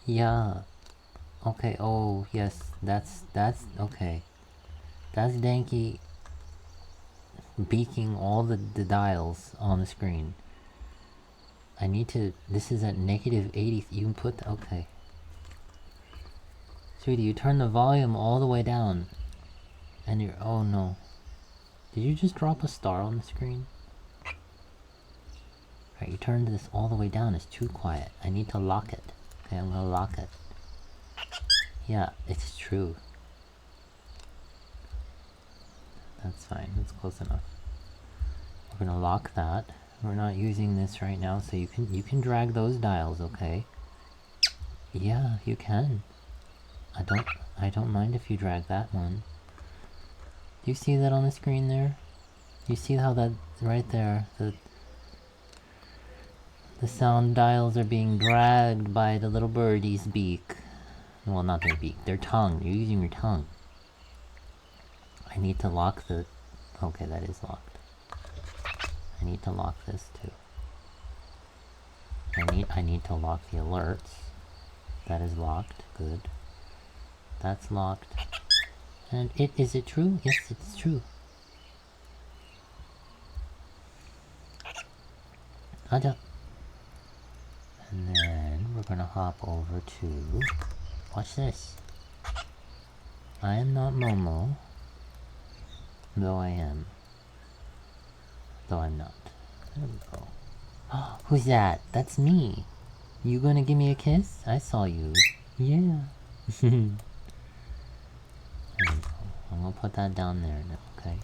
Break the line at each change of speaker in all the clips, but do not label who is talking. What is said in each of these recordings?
Yeah. Okay, oh, yes, that's, okay. That's Danky beaking all the dials on the screen. I need to, this is at negative 80, you can put, okay. Sweetie, you turn the volume all the way down. And you're, oh no. Did you just drop a star on the screen? Alright, you turned this all the way down, it's too quiet. I need to lock it. Okay, I'm gonna lock it. Yeah, it's true. That's fine, that's close enough. We're gonna lock that. We're not using this right now, so you can drag those dials, okay? Yeah, you can. I don't mind if you drag that one. Do you see that on the screen there? You see how that right there, the sound dials are being dragged by the little birdie's beak. Well, not their beak, their tongue. You're using your tongue. I need to lock the... Okay, that is locked. I need to lock this too. I need to lock the alerts. That is locked. Good. That's locked. And is it true? Yes, it's true. And then we're gonna hop over to... Watch this. I am not Momo. Though I am. Though I'm not. There we go. Who's that? That's me. You gonna give me a kiss? I saw you. Yeah. There we go. I'm gonna put that down there now, okay?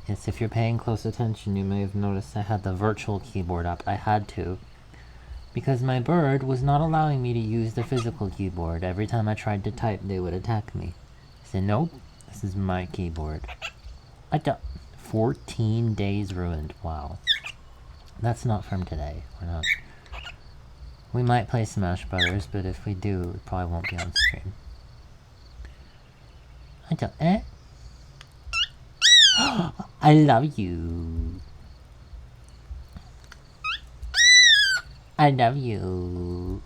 Yes, if you're paying close attention, you may have noticed I had the virtual keyboard up. I had to. Because my bird was not allowing me to use the physical keyboard. Every time I tried to type, they would attack me. I said, nope, this is my keyboard. 14 days ruined. Wow. That's not from today. We're not. We might play Smash Brothers, but if we do, it probably won't be on stream. I love you. I love you.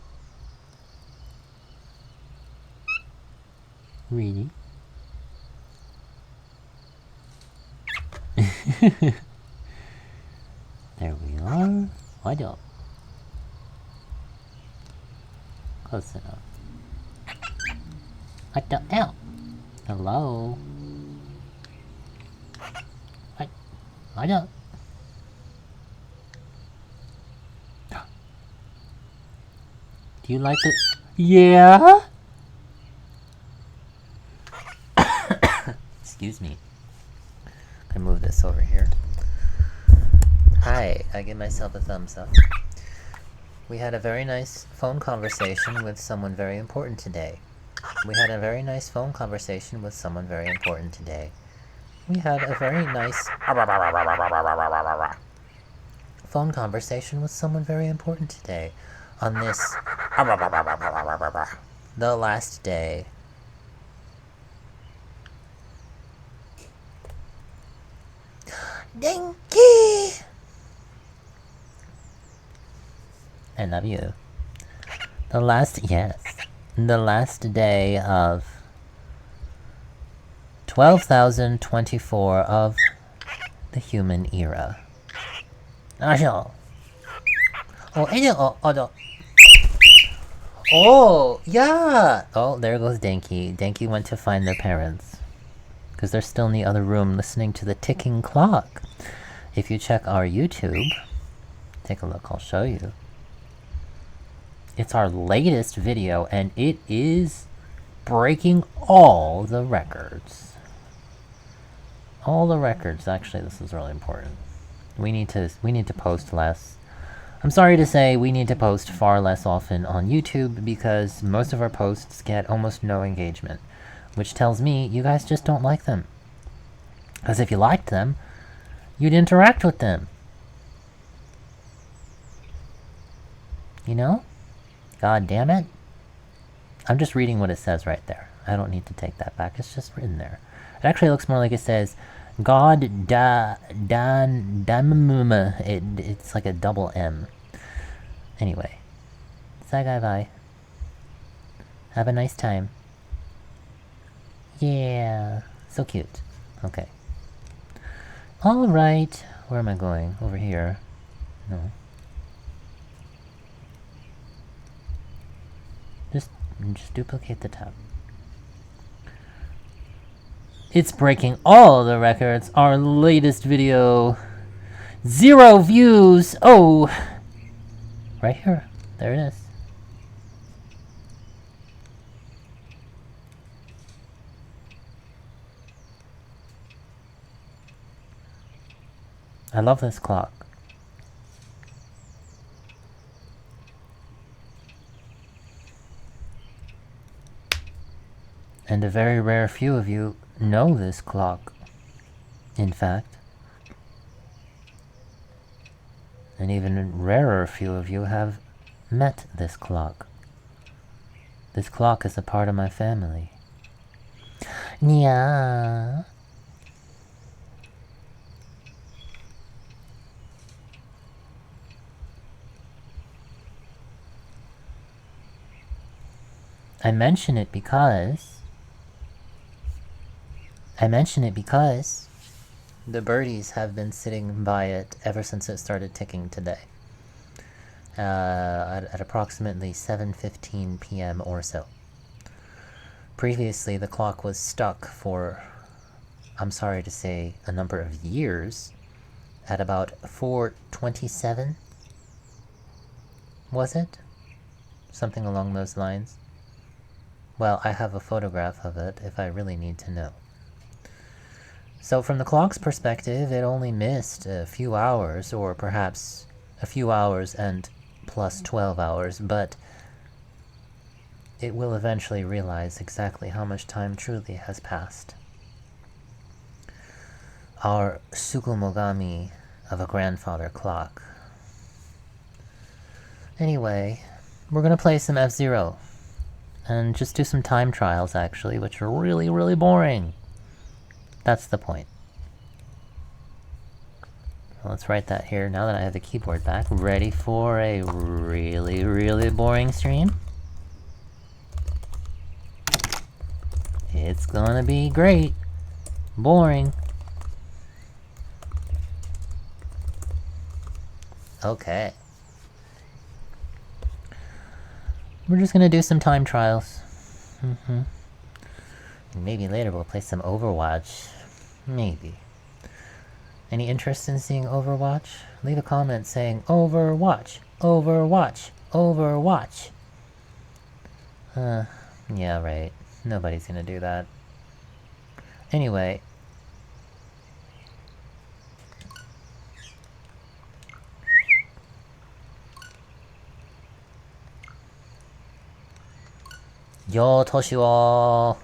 Really? There we are. What up? Close enough. What the hell? Hello? What up? Do you like it? Yeah? Excuse me. I move this over here. Hi, I give myself a thumbs up. We had a very nice phone conversation with someone very important today. We had a very nice phone conversation with someone very important today. We had a very nice phone conversation with someone very important today. On this the last day. Dinky! I love you. The last day of 12,024 of the human era. Oh, yeah! Oh, there goes Danky. Danky went to find their parents. Because they're still in the other room listening to the ticking clock. If you check our YouTube, take a look, I'll show you. It's our latest video, and it is breaking all the records. All the records. Actually, this is really important. We need to post less. I'm sorry to say we need to post far less often on YouTube because most of our posts get almost no engagement, which tells me you guys just don't like them. Because if you liked them, you'd interact with them. You know? God damn it. I'm just reading what it says right there. I don't need to take that back. It's just written there. It actually looks more like it says, God it's like a double M. Anyway, Saigai bye. Have a nice time. Yeah. So cute. Okay. Alright. Where am I going? Over here. No. Just duplicate the tab. It's breaking all the records. Our latest video. 0 views! Oh! Right here. There it is. I love this clock. And a very rare few of you know this clock, in fact. And even a rarer few of you have met this clock. This clock is a part of my family. Yeah. I mention it because the birdies have been sitting by it ever since it started ticking today. At approximately 7:15 p.m. or so. Previously, the clock was stuck for, I'm sorry to say, a number of years at about 4:27. Was it? Something along those lines. Well, I have a photograph of it if I really need to know. So from the clock's perspective, it only missed a few hours, or perhaps a few hours and plus 12 hours, but it will eventually realize exactly how much time truly has passed. Our Tsukumogami of a grandfather clock. Anyway, we're gonna play some F-Zero. And just do some time trials, actually, which are really, really boring. That's the point. So let's write that here, now that I have the keyboard back. Ready for a really, really boring stream? It's gonna be great. Boring. Okay. We're just gonna do some time trials. Maybe later we'll play some Overwatch. Maybe. Any interest in seeing Overwatch? Leave a comment saying Overwatch, Overwatch, Overwatch. Yeah, right. Nobody's gonna do that. Anyway. Yo, Toshiwo.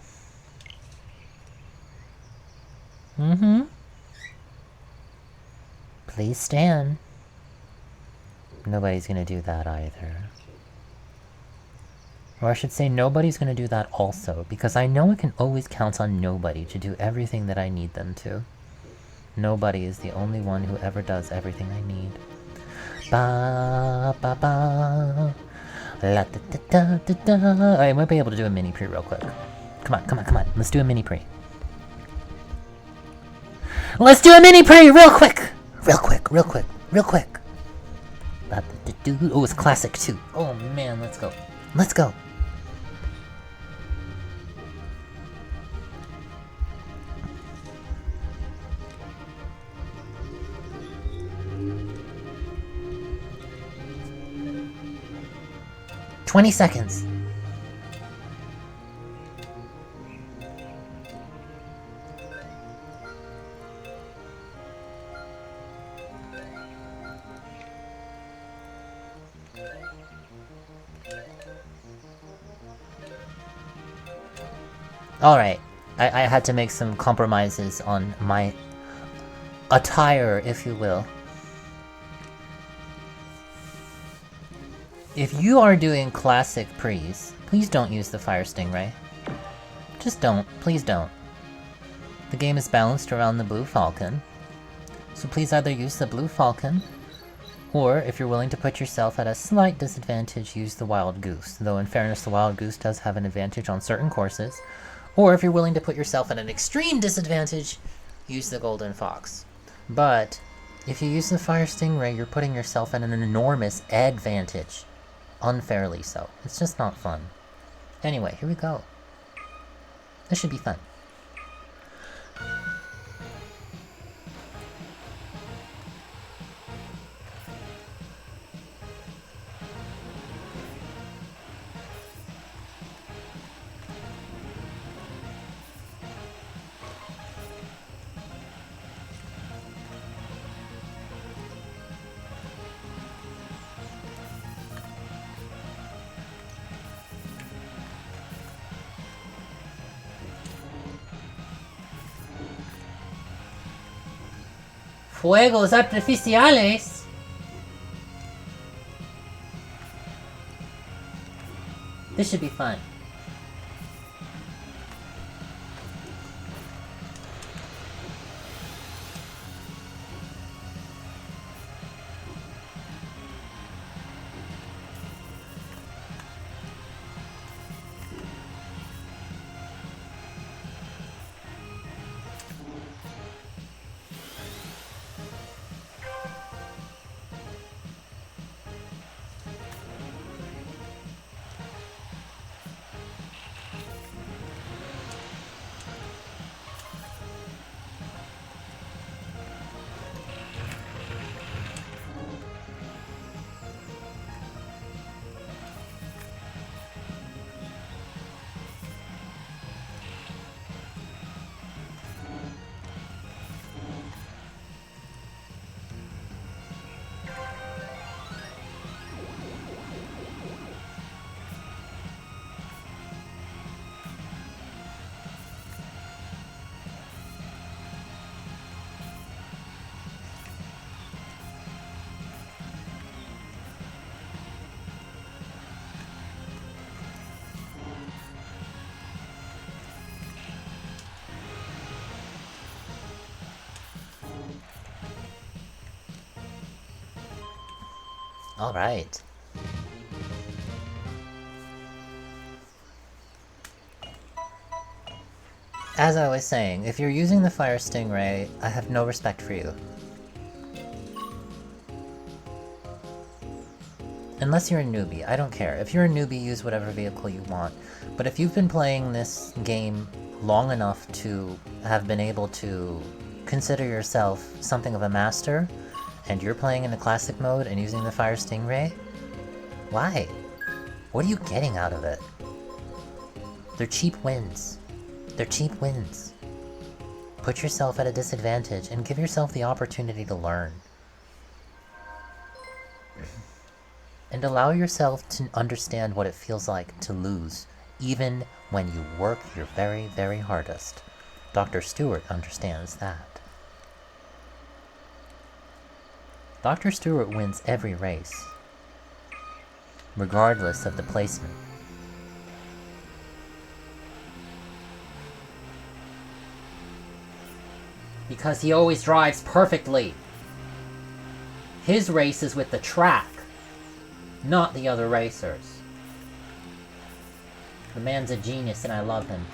Please stand. Nobody's gonna do that either. Or I should say nobody's gonna do that also, because I know I can always count on nobody to do everything that I need them to. Nobody is the only one who ever does everything I need. Ba ba ba. La da da da da da. Alright, I might be able to do a mini pre real quick. Come on, come on, come on. Let's do a mini pre. Let's do a mini pre real quick! Real quick, real quick, real quick. Oh, it's classic too. Oh man, let's go. Let's go. "20 seconds. Alright, I had to make some compromises on my attire, if you will. If you are doing classic pre's, please don't use the Fire Stingray. Just don't. Please don't. The game is balanced around the Blue Falcon, so please either use the Blue Falcon Or, if you're willing to put yourself at a slight disadvantage, use the Wild Goose, though in fairness the Wild Goose does have an advantage on certain courses. Or, if you're willing to put yourself at an extreme disadvantage, use the Golden Fox. But, if you use the Fire Stingray, you're putting yourself at an enormous advantage. Unfairly so. It's just not fun. Anyway, here we go. This should be fun. Fuegos artificiales! This should be fun. Alright. As I was saying, if you're using the Fire Stingray, I have no respect for you. Unless you're a newbie, I don't care. If you're a newbie, use whatever vehicle you want. But if you've been playing this game long enough to have been able to consider yourself something of a master, and you're playing in the classic mode and using the Fire Stingray, why? What are you getting out of it? They're cheap wins. They're cheap wins. Put yourself at a disadvantage and give yourself the opportunity to learn. And allow yourself to understand what it feels like to lose, even when you work your very, very hardest. Dr. Stewart understands that. Dr. Stewart wins every race, regardless of the placement. Because he always drives perfectly. His race is with the track, not the other racers. The man's a genius and I love him.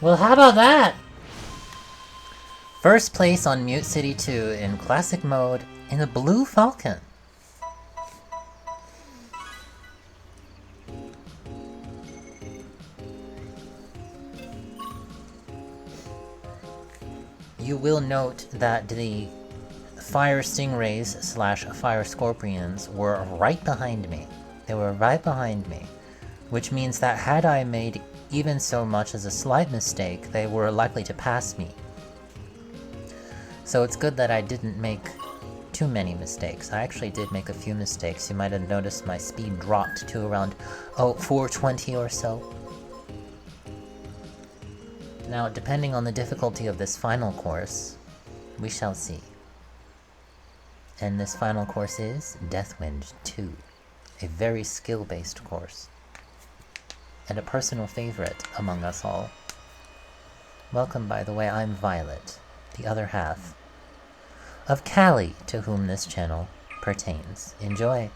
Well, how about that? First place on Mute City 2 in Classic Mode in a Blue Falcon. You will note that the Fire Stingrays slash Fire Scorpions were right behind me. They were right behind me. Which means that had I made even so much as a slight mistake, they were likely to pass me. So it's good that I didn't make too many mistakes. I actually did make a few mistakes. You might have noticed my speed dropped to around, 420 or so. Now, depending on the difficulty of this final course, we shall see. And this final course is Deathwind 2, a very skill-based course, and a personal favorite among us all. Welcome, by the way, I'm Violet, the other half of Callie, to whom this channel pertains. Enjoy!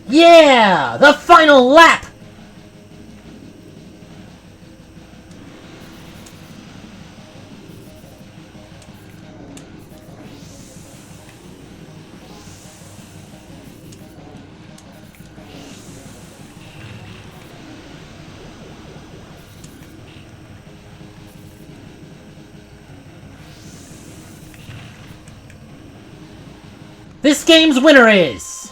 Yeah! The final lap! This game's winner is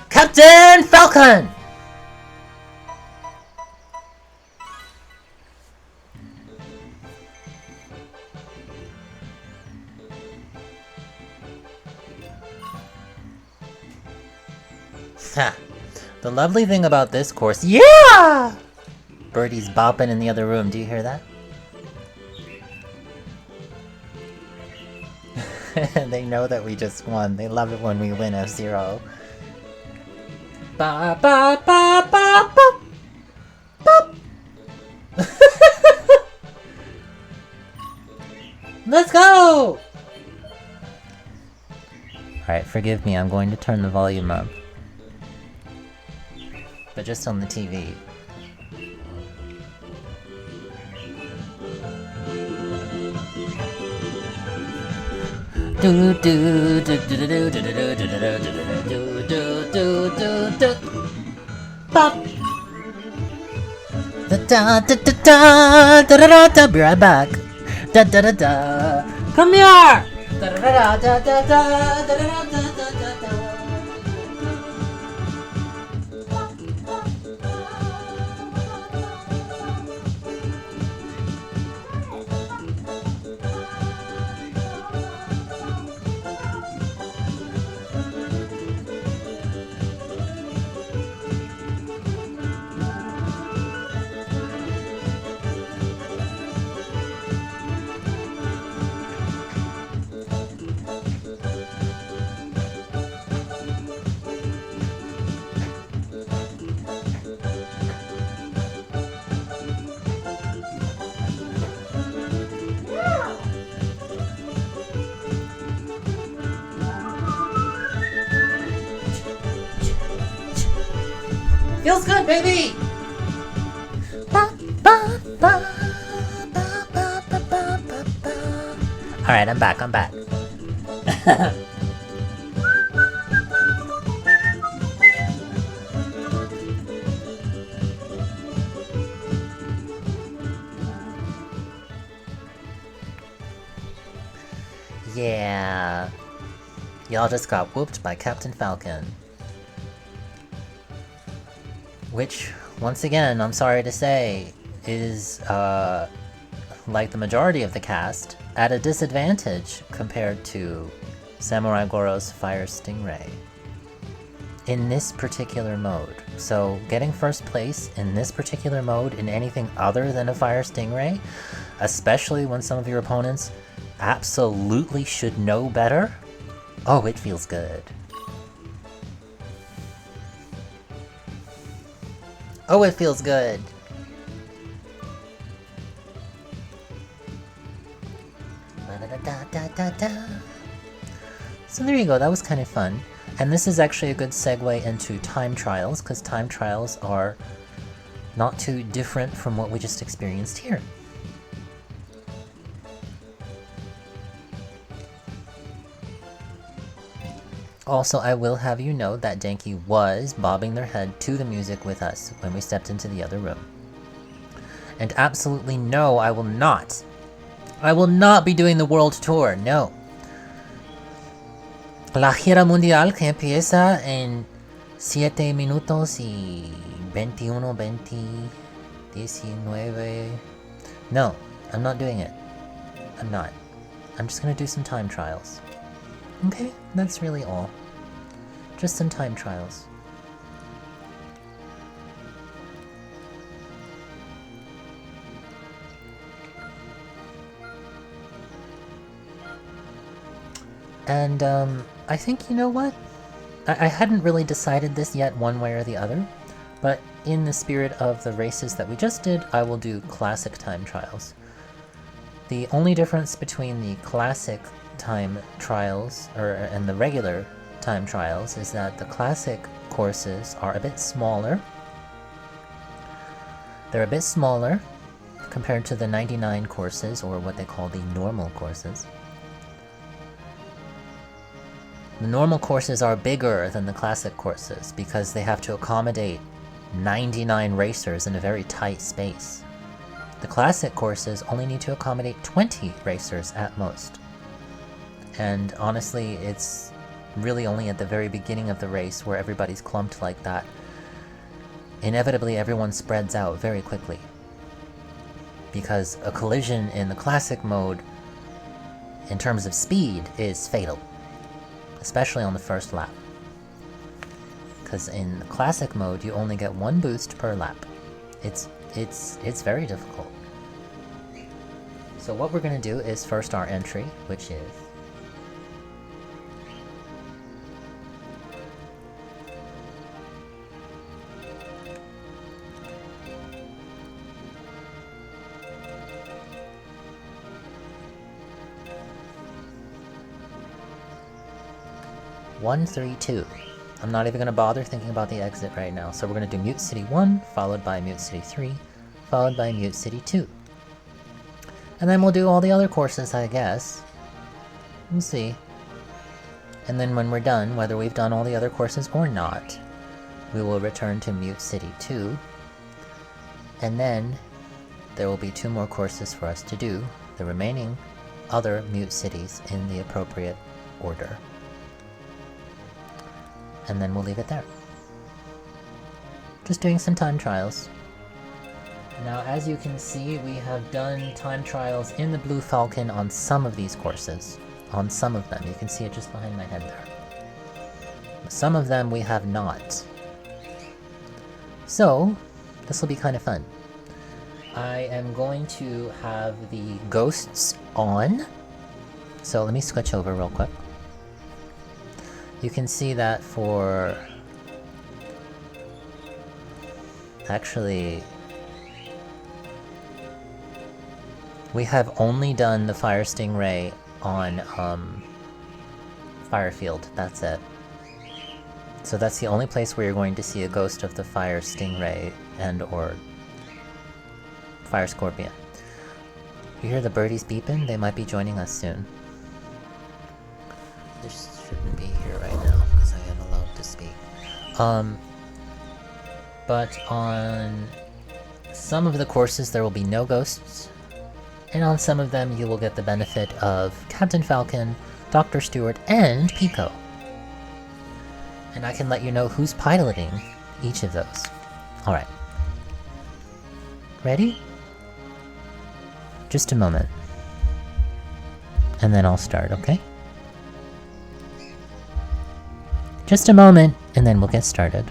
Captain Falcon! Ha! The lovely thing about this course— yeah! Birdie's bopping in the other room, do you hear that? They know that we just won. They love it when we win F-Zero. Ba ba ba ba ba ba. Let's go! Alright, forgive me, I'm going to turn the volume up. But just on the TV. Do do do do do do do do do do do do do. Pop. Da da da da da da da da. Be right back. Da da da da. Come here. Da da da da da da da da da da da. Feels good, baby! Alright, I'm back. Yeah. Y'all just got whooped by Captain Falcon. Which, once again, I'm sorry to say, is, like the majority of the cast, at a disadvantage compared to Samurai Goro's Fire Stingray. In this particular mode. So, getting first place in this particular mode in anything other than a Fire Stingray, especially when some of your opponents absolutely should know better, oh, it feels good. Oh, it feels good. So there you go, that was kind of fun. And this is actually a good segue into time trials, because time trials are not too different from what we just experienced here. Also, I will have you know that Denki was bobbing their head to the music with us when we stepped into the other room. And absolutely no, I will not. I will not be doing the world tour, no. La gira mundial que empieza en 7 minutos y 21, 20, 19. No, I'm not doing it. I'm not. I'm just gonna do some time trials. Okay, that's really all. Just some time trials. And, I think, you know what? I hadn't really decided this yet one way or the other, but in the spirit of the races that we just did, I will do classic time trials. The only difference between the classic time trials and the regular time trials is that the classic courses are a bit smaller. They're a bit smaller compared to the 99 courses, or what they call the normal courses. The normal courses are bigger than the classic courses because they have to accommodate 99 racers in a very tight space. The classic courses only need to accommodate 20 racers at most. And honestly, it's really only at the very beginning of the race where everybody's clumped like that. Inevitably, everyone spreads out very quickly. Because a collision in the classic mode, in terms of speed, is fatal. Especially on the first lap. Because in the classic mode, you only get one boost per lap. It's very difficult. So what we're gonna do is first our entry, which is 132. I'm not even going to bother thinking about the exit right now, so we're going to do Mute City 1, followed by Mute City 3, followed by Mute City 2. And then we'll do all the other courses, I guess. We'll see. And then when we're done, whether we've done all the other courses or not, we will return to Mute City 2. And then there will be 2 more courses for us to do, the remaining other Mute Cities in the appropriate order. And then we'll leave it there. Just doing some time trials. Now, as you can see, we have done time trials in the Blue Falcon on some of these courses. On some of them. You can see it just behind my head there. Some of them we have not. So, this will be kind of fun. I am going to have the ghosts on. So let me switch over real quick. You can see that for... Actually... we have only done the Fire Stingray on, Firefield, that's it. So that's the only place where you're going to see a ghost of the fire stingray and or fire scorpion. You hear the birdies beeping? They might be joining us soon. This shouldn't be here right now, because I am allowed to speak. But on some of the courses there will be no ghosts, and on some of them you will get the benefit of Captain Falcon, Dr. Stewart, and Pico. And I can let you know who's piloting each of those. Alright. Ready? Just a moment. And then I'll start, okay? Just a moment, and then we'll get started.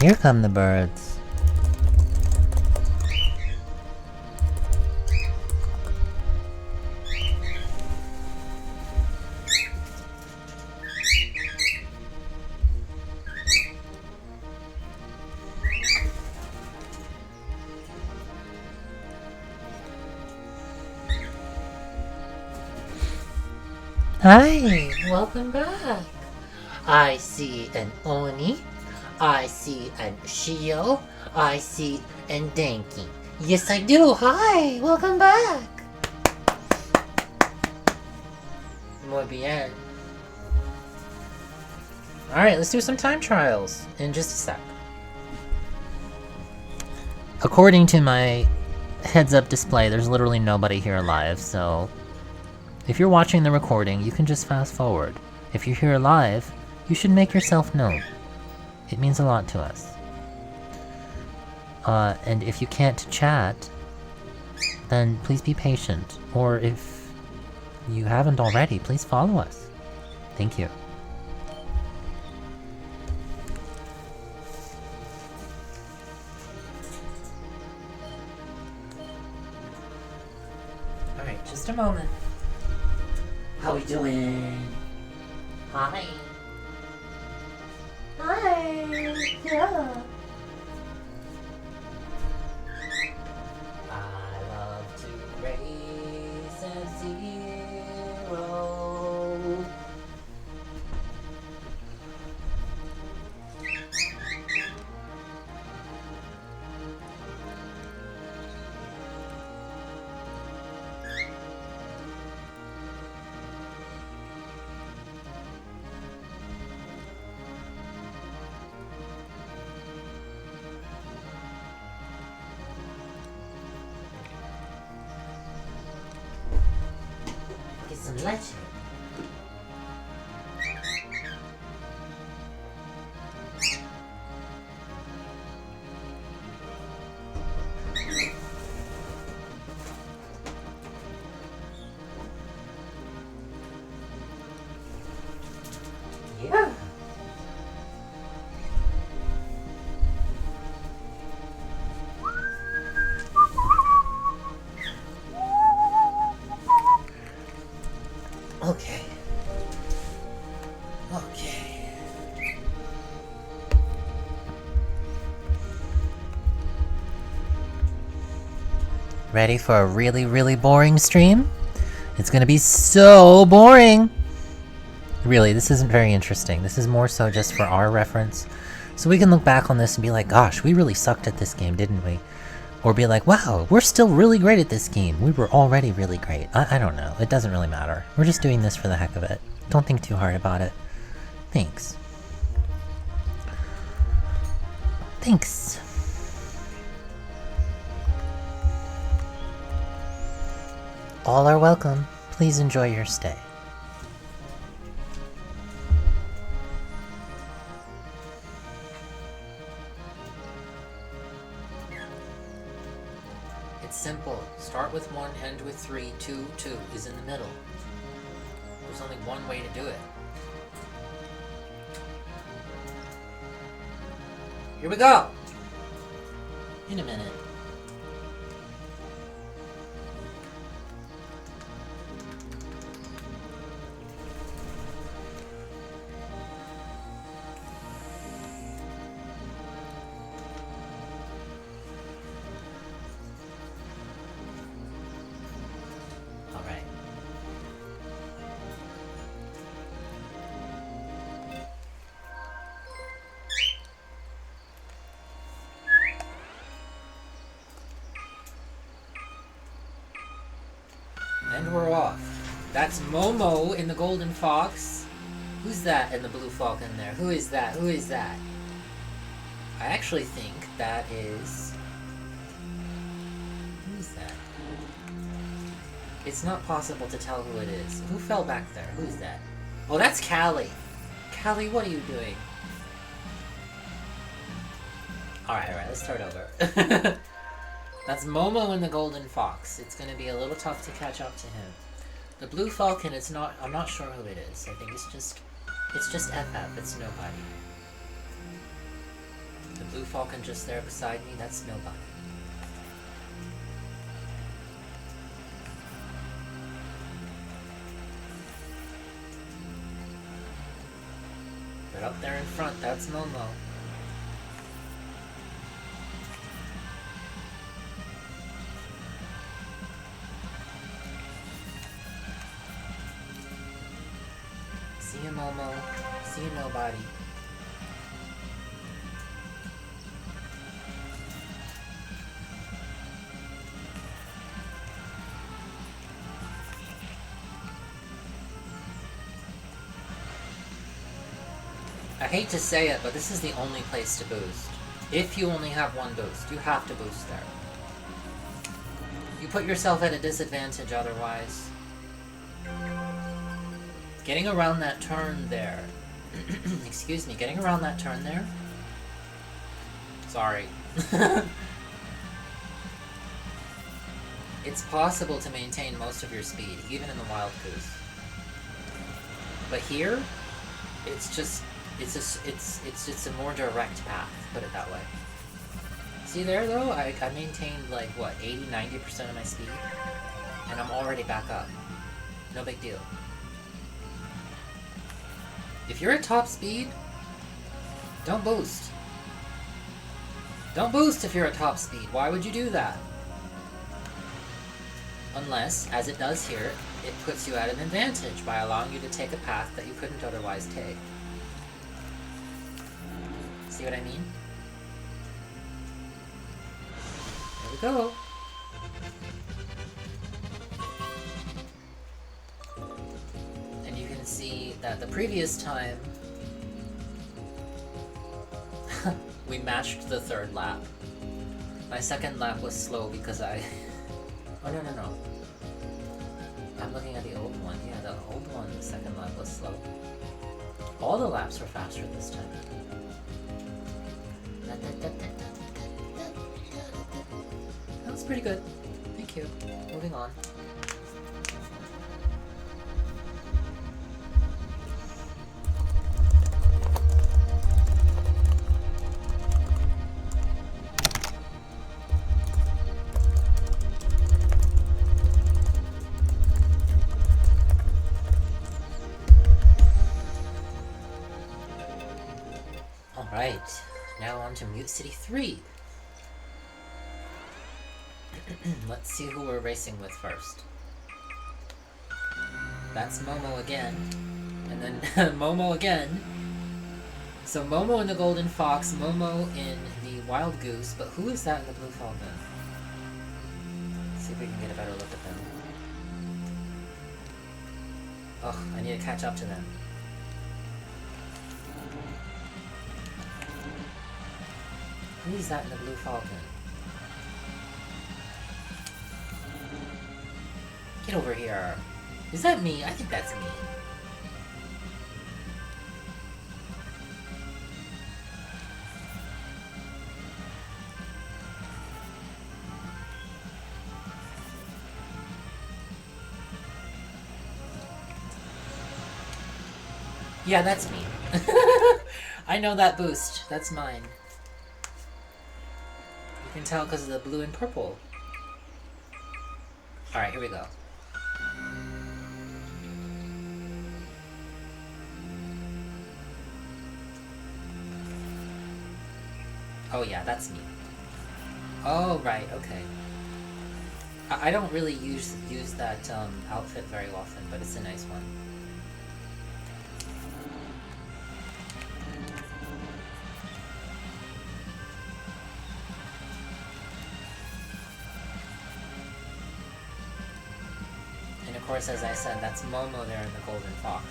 Here come the birds. Hi, welcome back. I see an Oni. I see an Shio. I see an Denki. Yes, I do. Hi, welcome back. Muy bien. Alright, let's do some time trials in just a sec. According to my heads-up display, there's literally nobody here live, so if you're watching the recording, you can just fast forward. If you're here live, you should make yourself known. It means a lot to us. And if you can't chat, then please be patient. Or if you haven't already, please follow us. Thank you. Alright, just a moment. How we doing? Hi. Hi. Yeah. I love to race and zero. Get some leche. Yeah. Okay. Okay. Ready for a really, really boring stream? It's gonna be so boring! Really, this isn't very interesting. This is more so just for our reference. So we can look back on this and be like, gosh, we really sucked at this game, didn't we? Or be like, wow, we're still really great at this game. We were already really great. I don't know. It doesn't really matter. We're just doing this for the heck of it. Don't think too hard about it. Thanks. Thanks. All are welcome. Please enjoy your stay. It's simple. Start with 1, end with 3, 2, 2 is in the middle. There's only one way to do it. Here we go! In a minute. Alright. And we're off. That's Momo in the Golden Fox. Who's that in the Blue Falcon there? Who is that? Who is that? I actually think that is... Who is that? It's not possible to tell who it is. Who fell back there? Who is that? Oh, that's Callie. Callie, what are you doing? Alright, let's start over. That's Momo and the Golden Fox. It's gonna be a little tough to catch up to him. The Blue Falcon, it's not... I'm not sure who it is. I think it's just FF. It's nobody. The Blue Falcon just there beside me, that's nobody. But up there in front, that's Momo. See you, Momo. See you, nobody. I hate to say it, but this is the only place to boost. If you only have one boost, you have to boost there. You put yourself at a disadvantage otherwise. Getting around that turn there. Excuse me, getting around that turn there? Sorry. It's possible to maintain most of your speed, even in the Wild Goose. But here, it's just a more direct path, put it that way. See there though, I maintained like what, 80-90% of my speed, and I'm already back up. No big deal. If you're at top speed, don't boost. Don't boost if you're at top speed. Why would you do that? Unless, as it does here, it puts you at an advantage by allowing you to take a path that you couldn't otherwise take. See what I mean? There we go. And you can see that the previous time we matched the third lap. My second lap was slow because I... Oh, no. I'm looking at the old one. Yeah, the old one, the second lap was slow. All the laps were faster this time. That was pretty good. Thank you. Moving on. Alright, now on to Mute City 3. Let's see who we're racing with first. That's Momo again. And then Momo again. So Momo in the Golden Fox, Momo in the Wild Goose, but who is that in the Blue Falcon? Let's see if we can get a better look at them. Ugh, I need to catch up to them. Who is that in the Blue Falcon? Get over here. Is that me? I think that's me. Yeah, that's me. I know that boost. That's mine. You can tell because of the blue and purple. Alright, here we go. Oh yeah, that's me. Oh, right, okay. I don't really use that outfit very often, but it's a nice one. And of course, as I said, that's Momo there in the Golden Fox.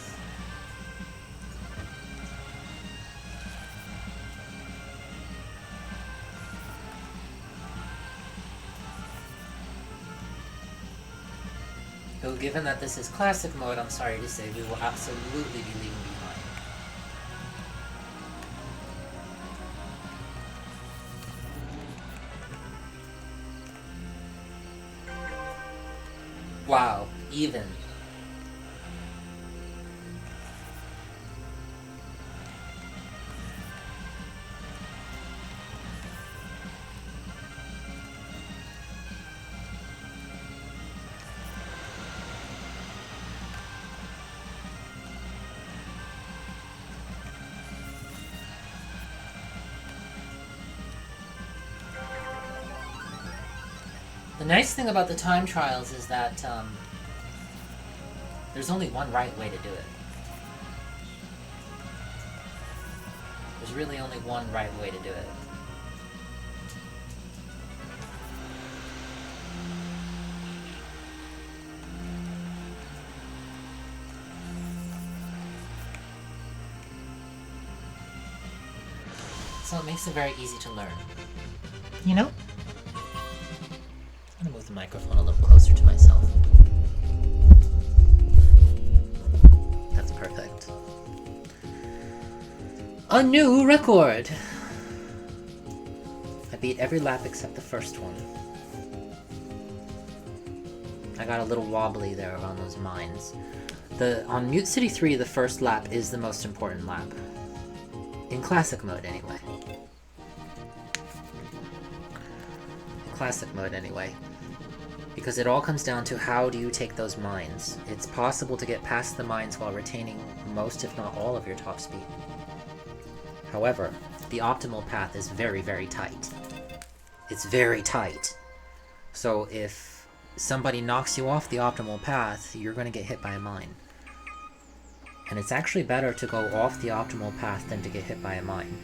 Though given that this is classic mode, I'm sorry to say we will absolutely be leaving behind. Wow, even. The nice thing about the time trials is that there's only one right way to do it. There's really only one right way to do it. So it makes it very easy to learn. You know? I'm gonna move the microphone a little closer to myself. That's perfect. A new record! I beat every lap except the first one. I got a little wobbly there around those mines. On Mute City 3, the first lap is the most important lap. In classic mode, anyway. Classic mode anyway, because it all comes down to how do you take those mines. It's possible to get past the mines while retaining most if not all of your top speed. However, the optimal path is very, very tight. It's very tight. So if somebody knocks you off the optimal path, you're going to get hit by a mine. And it's actually better to go off the optimal path than to get hit by a mine.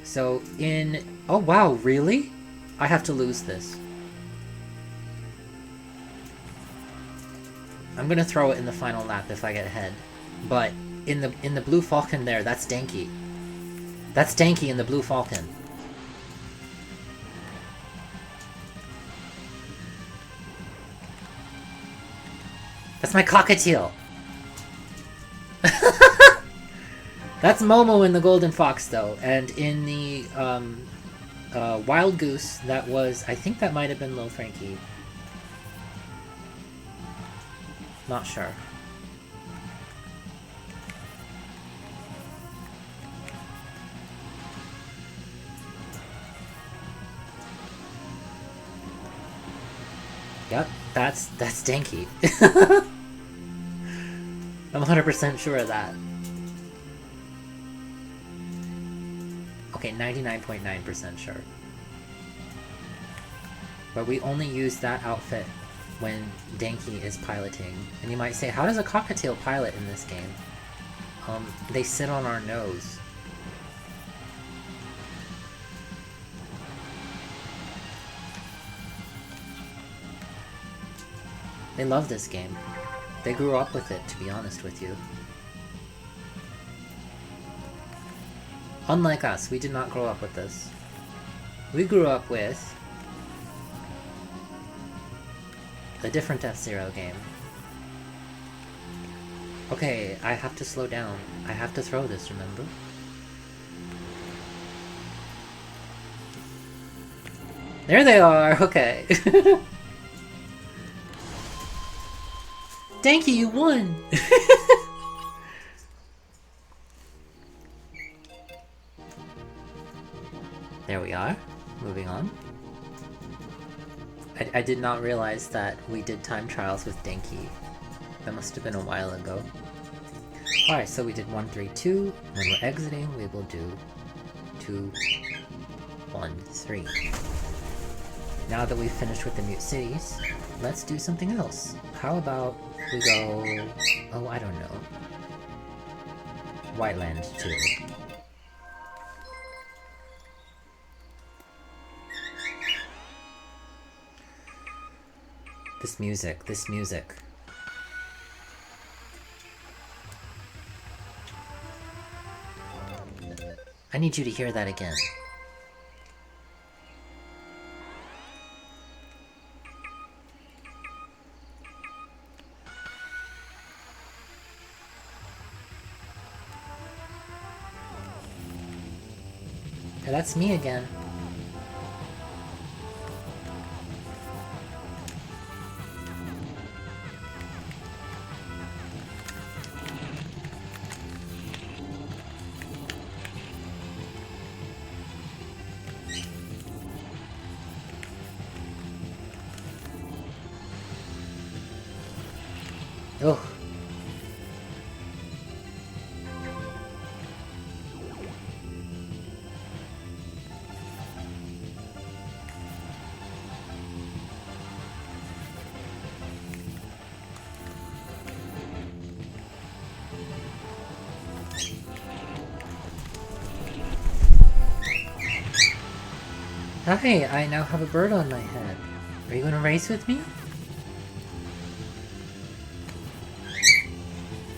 So oh wow, really? I have to lose this. I'm gonna throw it in the final lap if I get ahead. But in the Blue Falcon there, that's Danky. That's Danky in the Blue Falcon. That's my cockatiel. That's Momo in the Golden Fox though, and in the Wild Goose, that was, I think that might have been Lil Frankie. Not sure. Yep, that's Danky. I'm 100% sure of that. Okay, 99.9% sure. But we only use that outfit when Danky is piloting. And you might say, how does a cockatiel pilot in this game? They sit on our nose. They love this game. They grew up with it, to be honest with you. Unlike us, we did not grow up with this. We grew up with a different F-Zero game. Okay, I have to slow down. I have to throw this, remember? There they are! Okay. Thank you, you won! There we are. Moving on. I did not realize that we did time trials with Denki. That must have been a while ago. Alright, so we did 1, 3, 2. When we're exiting, we will do 2, 1, 3. Now that we've finished with the Mute Cities, let's do something else. How about we go... oh, I don't know. Whiteland 2. This music, this music. I need you to hear that again. Hey, that's me again. Oh. Hi, I now have a bird on my head. Are you gonna race with me?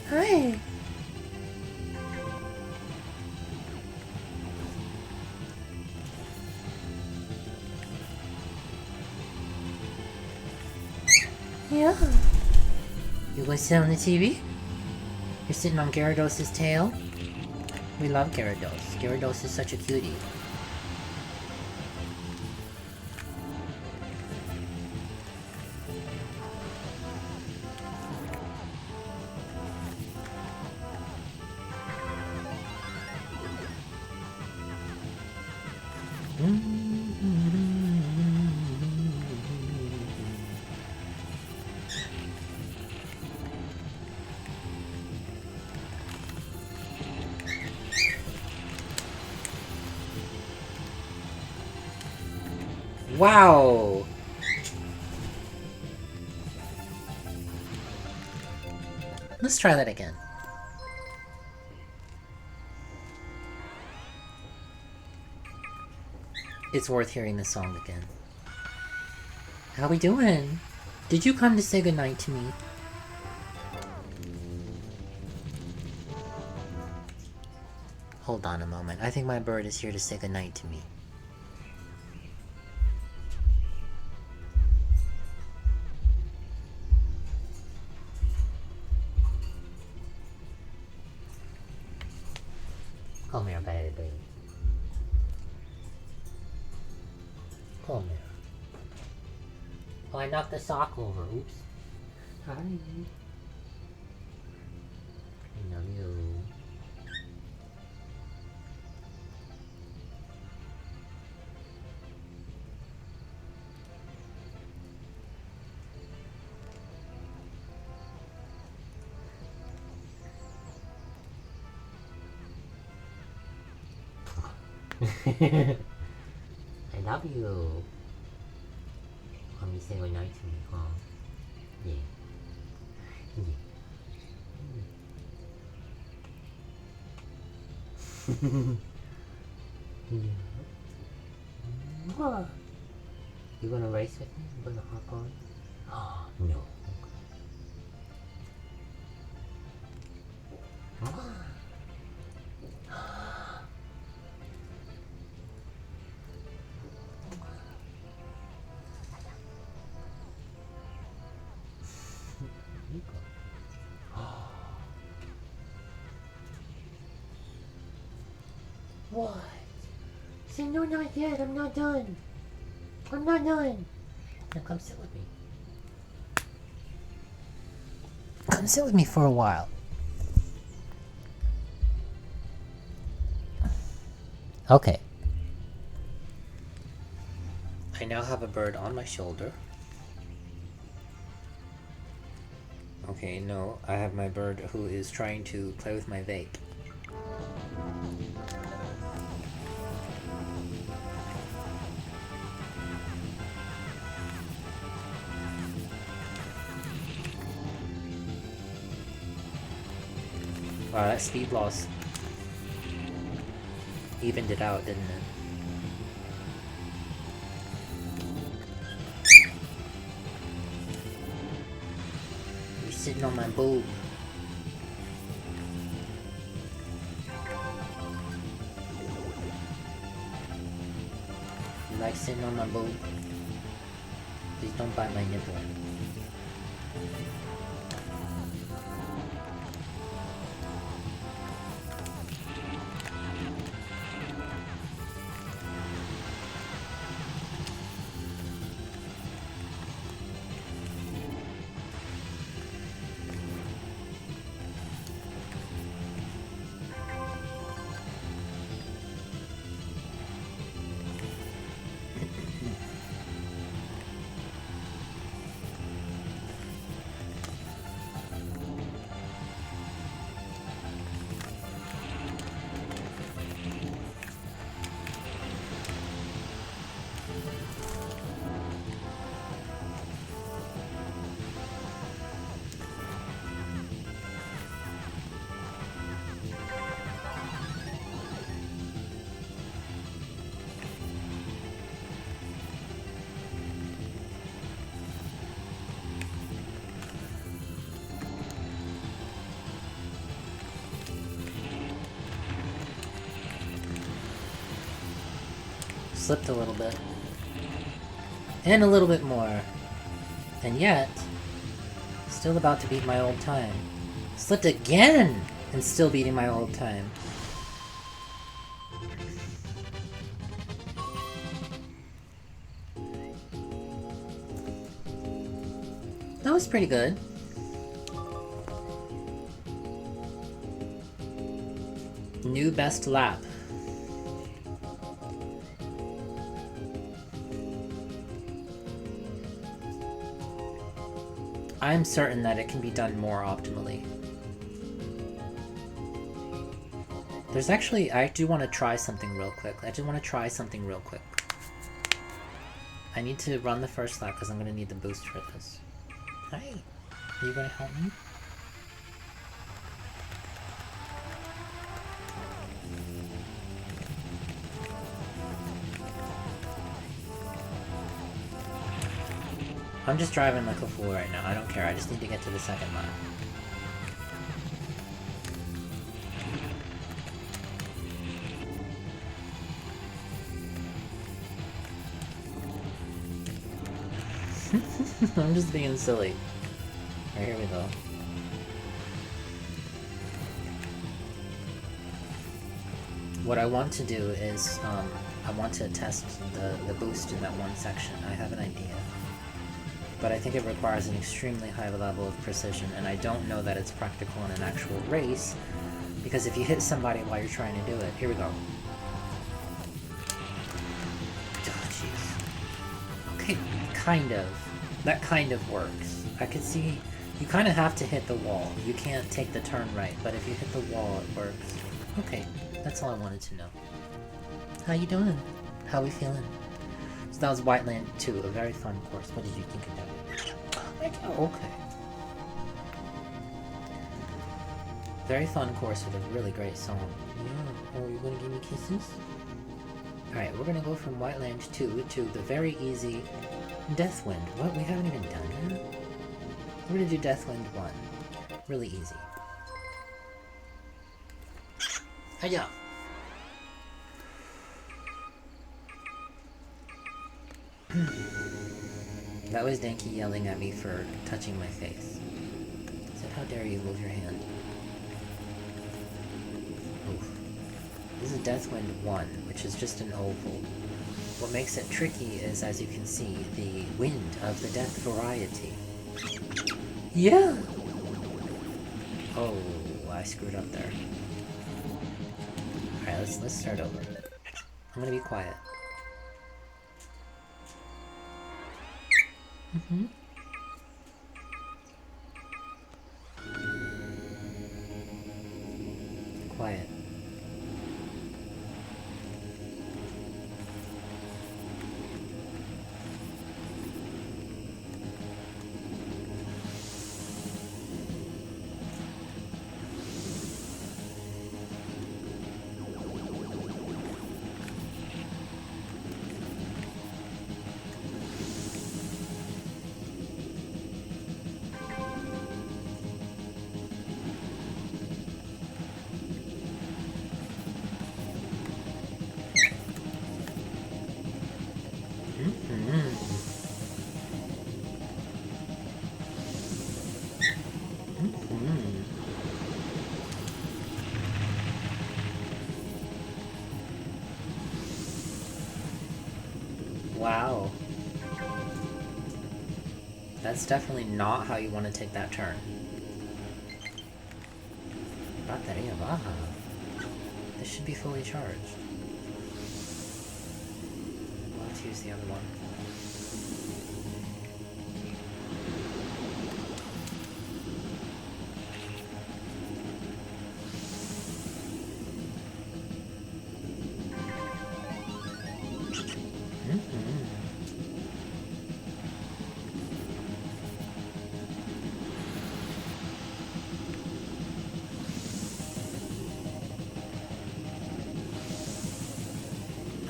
Hi! Yeah. You gonna sit on the TV? You're sitting on Gyarados' tail? We love Gyarados. Gyarados is such a cutie. Wow! Let's try that again. It's worth hearing the song again. How we doing? Did you come to say goodnight to me? Hold on a moment. I think my bird is here to say goodnight to me. Come here, baby. Come here. Oh, I knocked the sock over. Oops. Hi. I love you. I love you. Mommy say goodnight to me, huh? Yeah. Yeah. What? You gonna race with me? You gonna hop on? Oh, no. What? Say no, not yet. I'm not done. I'm not done. Now come sit with me. Come sit with me for a while. Okay. I now have a bird on my shoulder. Okay, no, I have my bird who is trying to play with my vape. Wow, that speed loss evened it out, didn't it? You're sitting on my boob. You like sitting on my boob? Please don't bite my nipple. Slipped a little bit. And a little bit more. And yet, still about to beat my old time. Slipped again! And still beating my old time. That was pretty good. New best lap. I'm certain that it can be done more optimally. There's actually, I do want to try something real quick. I need to run the first lap because I'm going to need the boost for this. Hi, are you going to help me? I'm just driving like a fool right now. I don't care. I just need to get to the second lap. I'm just being silly. Alright, here we go. What I want to do is, I want to test the boost in that one section. I have an idea. But I think it requires an extremely high level of precision, and I don't know that it's practical in an actual race, because if you hit somebody while you're trying to do it... Here we go. Oh, jeez. Okay, kind of. That kind of works. I could see... You kind of have to hit the wall. You can't take the turn right, but if you hit the wall, it works. Okay, that's all I wanted to know. How you doing? How we feeling? So that was Whiteland 2, a very fun course. What did you think of that? Oh, okay. Very fun course with a really great song. Yeah. Oh, you gonna give me kisses? Alright, we're gonna go from Whiteland 2 to the very easy Deathwind. What? We haven't even done it? We're gonna do Deathwind 1. Really easy. Hiya! That was Denki yelling at me for touching my face. He said, how dare you move your hand? Oof. This is Deathwind 1, which is just an oval. What makes it tricky is, as you can see, the wind of the death variety. Yeah! Oh, I screwed up there. Alright, let's start over. I'm gonna be quiet. Quiet. Wow. That's definitely not how you want to take that turn. Bateria baja. This should be fully charged. We'll have to use the other one.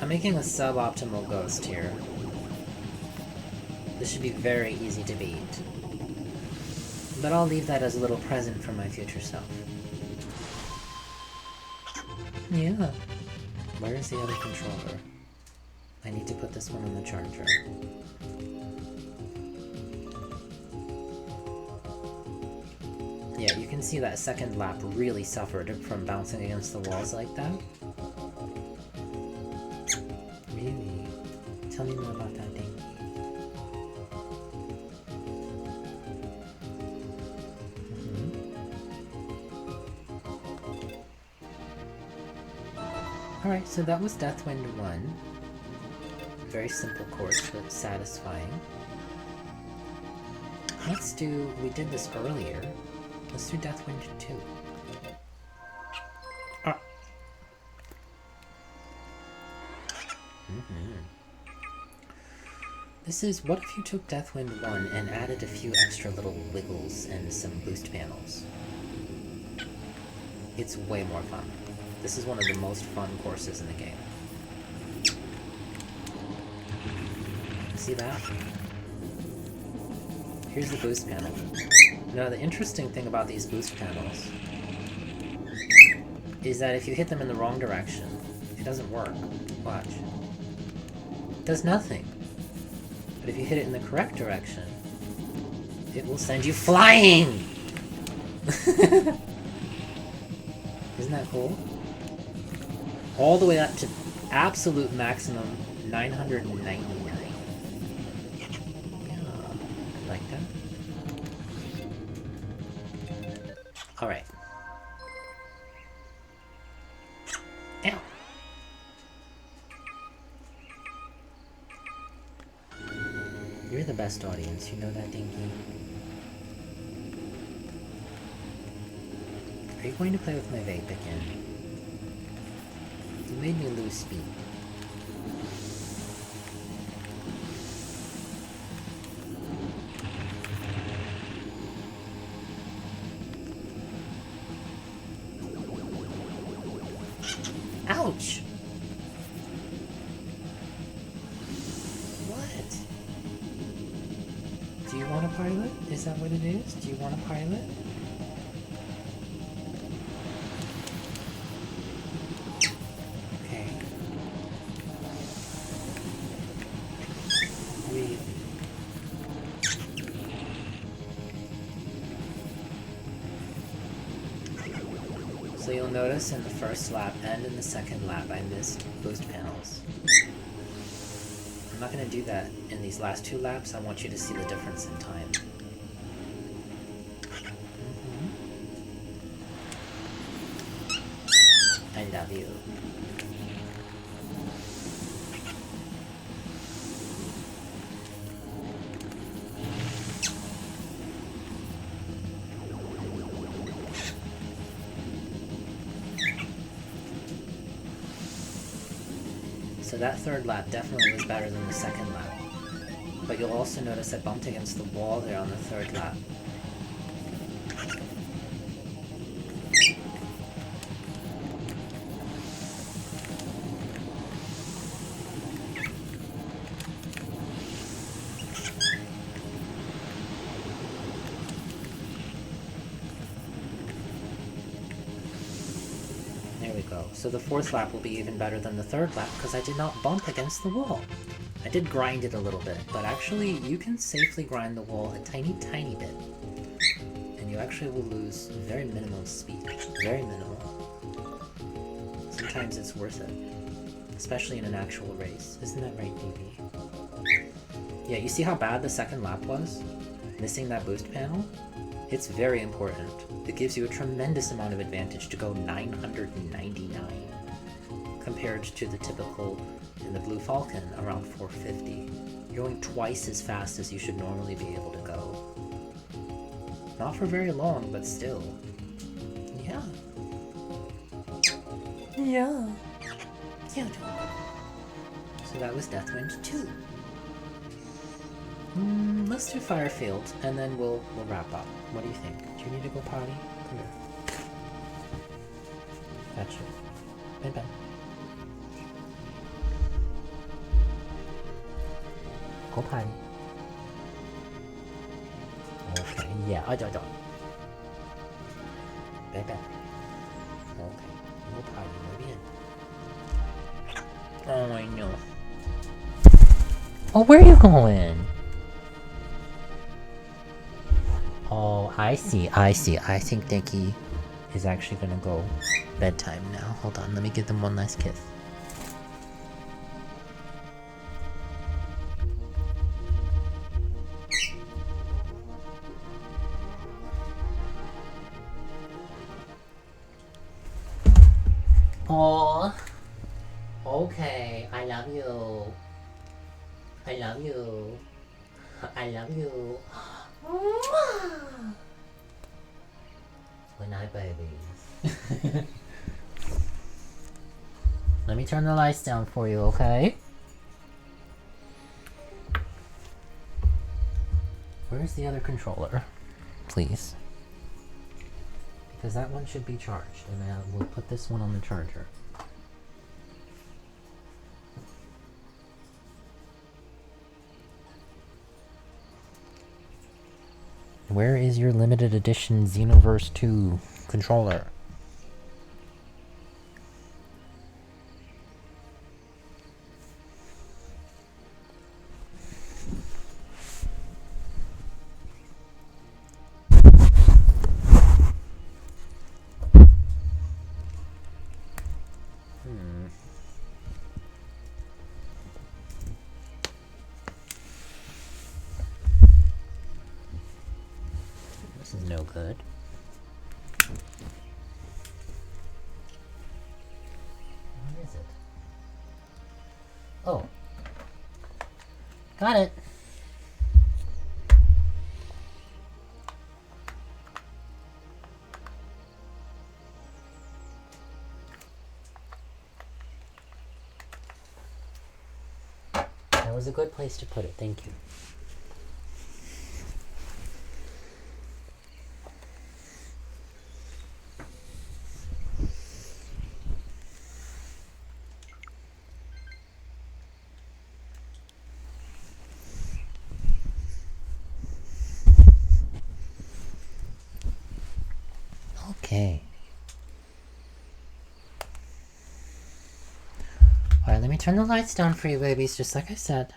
I'm making a suboptimal ghost here. This should be very easy to beat. But I'll leave that as a little present for my future self. Yeah. Where is the other controller? I need to put this one on the charger. Yeah, you can see that second lap really suffered from bouncing against the walls like that. Really? Tell me more about that, Dinky. Alright, so that was Deathwind 1. Very simple course, but satisfying. Let's do... we did this earlier. Let's do Deathwind 2. Ah. This is, what if you took Deathwind 1 and added a few extra little wiggles and some boost panels? It's way more fun. This is one of the most fun courses in the game. See that? Here's the boost panel. Now the interesting thing about these boost panels is that if you hit them in the wrong direction, it doesn't work. Watch. It does nothing. But if you hit it in the correct direction, it will send you flying! Isn't that cool? All the way up to absolute maximum 999. Yeah, like that. Alright. Ow! You're the best audience, you know that, Dinky? Are you going to play with my vape again? You made me lose speed. Ouch! What? Do you want a pilot? Is that what it is? Do you want a pilot? So you'll You'll notice in the first lap and in the second lap I missed boost panels. I'm not going to do that in these last 2 laps. I want you to see the difference in time. I love you. So that third lap definitely was better than the second lap. But you'll also notice I bumped against the wall there on the third lap. There we go. So the fourth lap will be even better than the third lap because I did not bump against the wall. I did grind it a little bit, but actually you can safely grind the wall a tiny, tiny bit. And you actually will lose very minimal speed. Very minimal. Sometimes it's worth it. Especially in an actual race. Isn't that right, baby? Yeah, you see how bad the second lap was? Missing that boost panel? It's very important. It gives you a tremendous amount of advantage to go 999 compared to the typical in the Blue Falcon around 450. You're going twice as fast as you should normally be able to go. Not for very long, but still. Yeah. Yeah. Yeah. So that was Deathwind 2. Let's do Firefield, and then we'll wrap up. What do you think? Do you need to go potty? Come here. Gotcha. Bye-bye. Go potty. Okay, yeah, I don't. Bye-bye. Okay, go potty, muy bien. Oh, I know. Oh, where are you going? Oh, I see. I think Denki is actually gonna go bedtime now. Hold on, let me give them one last kiss. Oh, okay. I love you. I love you. I love you. Good night, babies. Let me turn the lights down for you, okay? Where's the other controller? Please. Because that one should be charged, and then we'll put this one on the charger. Where is your limited edition Xenoverse 2 controller? This is no good. What is it? Oh. Got it. That was a good place to put it, thank you. Okay. Alright, let me turn the lights down for you, babies, just like I said.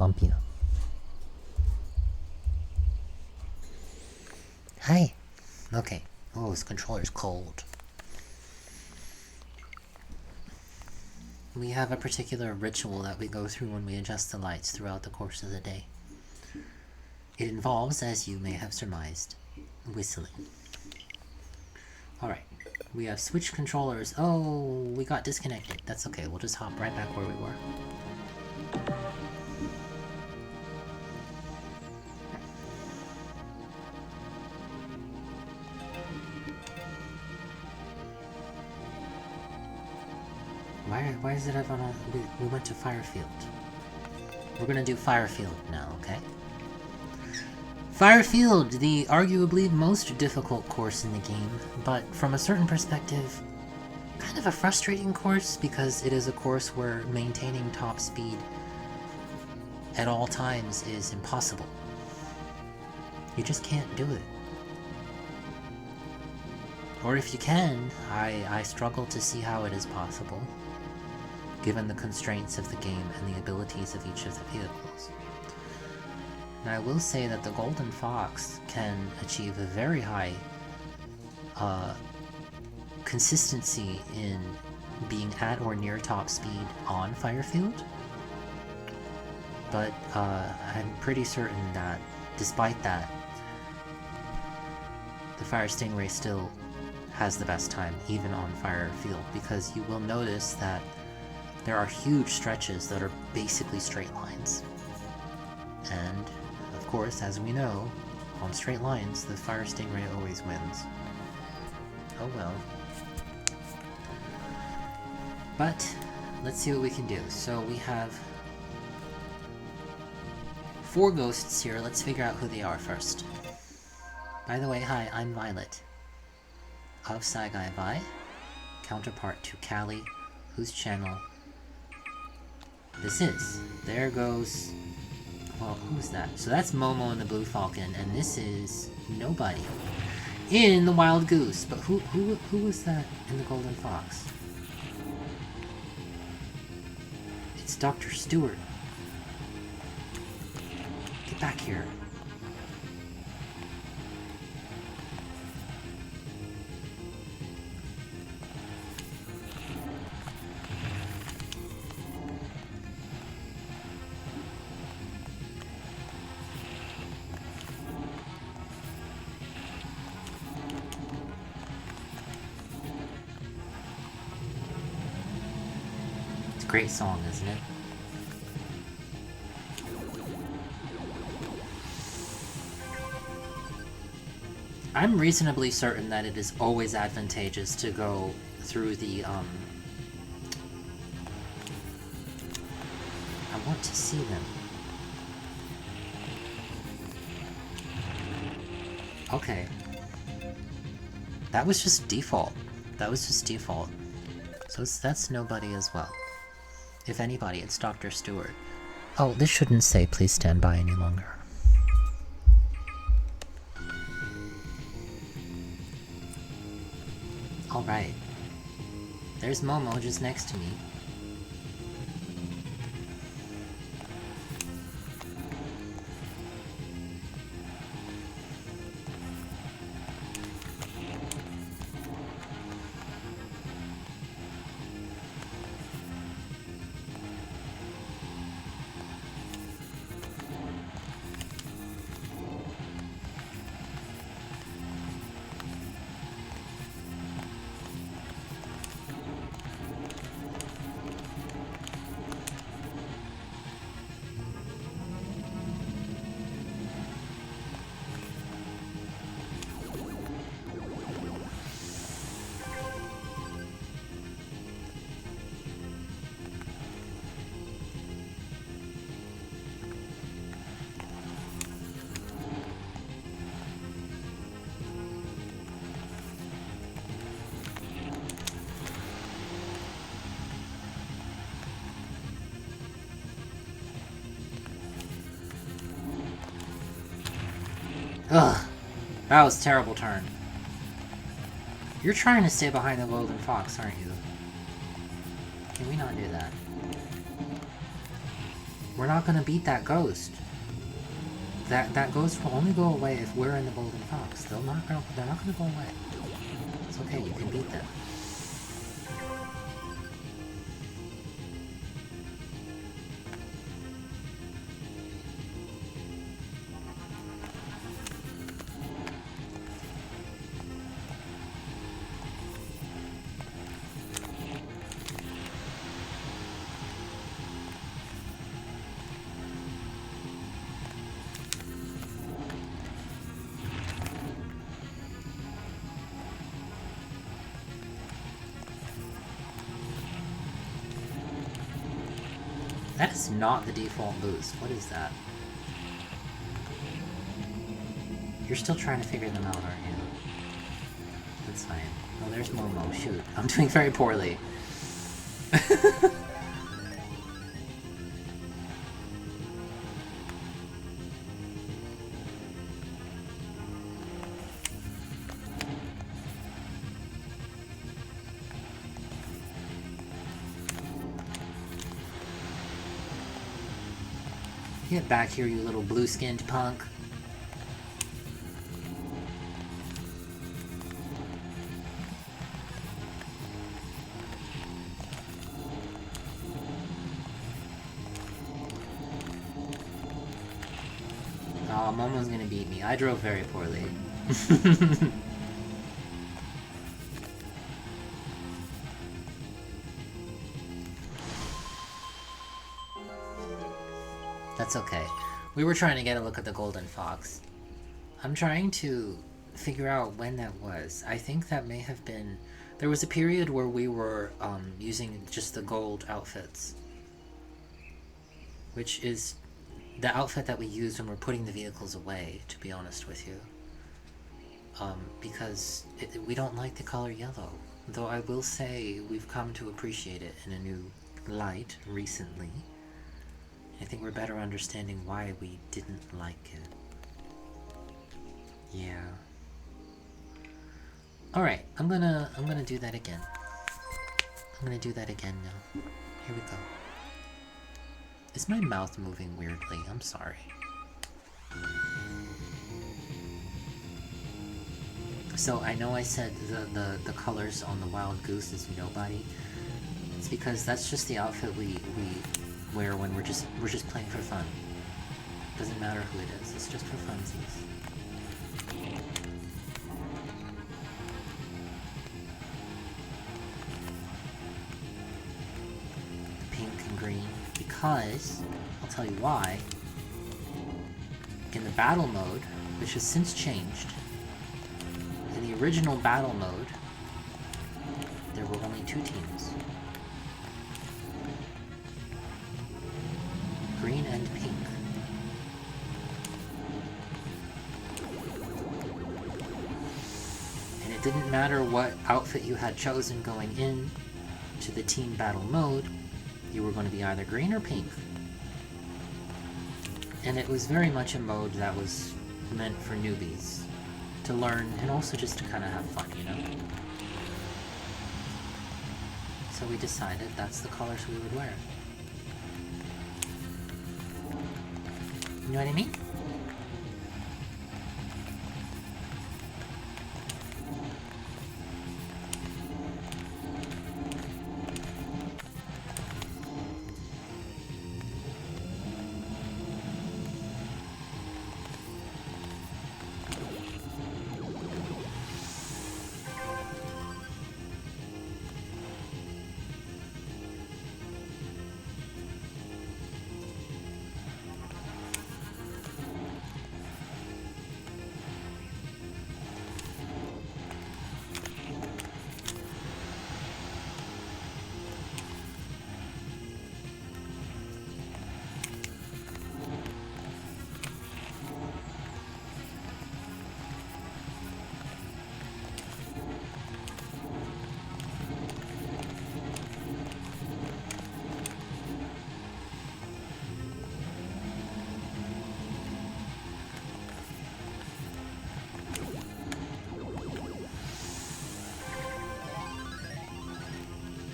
bump you. Hi. Okay. Oh, this controller's cold. We have a particular ritual that we go through when we adjust the lights throughout the course of the day. It involves, as you may have surmised, whistling. Alright, we have switch controllers. Oh, we got disconnected. That's okay, we'll just hop right back where we were. Why is it everyone on... We went to Firefield. We're gonna do Firefield now, okay? Firefield, the arguably most difficult course in the game, but from a certain perspective, kind of a frustrating course because it is a course where maintaining top speed at all times is impossible. You just can't do it. Or if you can, I struggle to see how it is possible, given the constraints of the game and the abilities of each of the vehicles. And I will say that the Golden Fox can achieve a very high consistency in being at or near top speed on Firefield, but I'm pretty certain that despite that, the Fire Stingray still has the best time even on Firefield, because you will notice that there are huge stretches that are basically straight lines. And, of course, as we know, on straight lines, the Fire Stingray always wins. Oh well. But, let's see what we can do. So we have 4 ghosts here. Let's figure out who they are first. By the way, hi, I'm Violet, of Saigai Vi, counterpart to Callie, whose channel this is. There goes... well, who's that? So that's Momo and the Blue Falcon, and this is nobody in the Wild Goose. But who was that in the Golden Fox? It's Dr. Stewart. Get back here. Great song, isn't it? I'm reasonably certain that it is always advantageous to go through the, I want to see them. Okay. That was just default. That was just default. So that's nobody as well. If anybody, it's Dr. Stewart. Oh, this shouldn't say please stand by any longer. Alright. There's Momo just next to me. Ugh, that was a terrible turn. You're trying to stay behind the Golden Fox, aren't you? Can we not do that? We're not gonna beat that ghost. That ghost will only go away if we're in the golden fox. They're not gonna go away. It's okay, you can beat them. That is not the default boost. What is that? You're still trying to figure them out, aren't you? That's fine. Oh, there's Momo. Shoot. I'm doing very poorly. Get back here, you little blue-skinned punk. Oh, Momo's gonna beat me. I drove very poorly. That's okay. We were trying to get a look at the golden fox. I'm trying to figure out when that was. I think that may have been... There was a period where we were using just the gold outfits. Which is the outfit that we use when we're putting the vehicles away, to be honest with you. Because we don't like the color yellow. Though I will say we've come to appreciate it in a new light recently. I think we're better understanding why we didn't like it. Yeah. Alright, I'm gonna do that again. I'm gonna do that again now. Here we go. Is my mouth moving weirdly? I'm sorry. So I know I said the colors on the wild goose is nobody. It's because that's just the outfit we wear when we're just playing for fun. Doesn't matter who it is, it's just for funsies. Pink and green, because I'll tell you why. In the battle mode, which has since changed, in the original battle mode, there were only 2 teams. Green and pink. And it didn't matter what outfit you had chosen going in to the team battle mode, you were going to be either green or pink. And it was very much a mode that was meant for newbies to learn and also just to kind of have fun, you know? So we decided that's the colors we would wear. You know what I mean?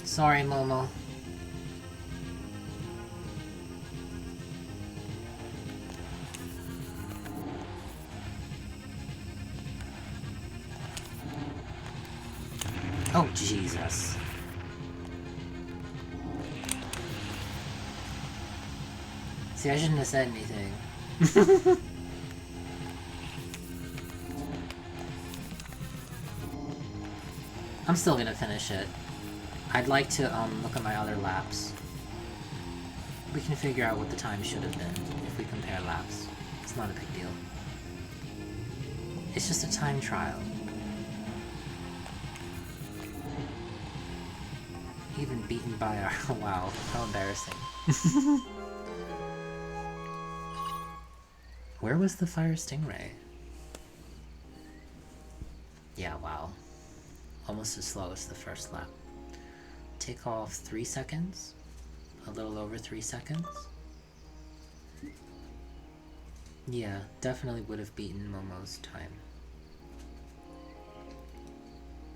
Sorry, Momo. Oh, Jesus. See, I shouldn't have said anything. I'm still gonna finish it. I'd like to, look at my other laps. We can figure out what the time should have been if we compare laps. It's not a big deal. It's just a time trial. Even beaten by our... wow, how embarrassing. Where was the fire stingray? Yeah, wow. Almost as slow as the first lap. Take off 3 seconds? A little over 3 seconds? Yeah, definitely would have beaten Momo's time.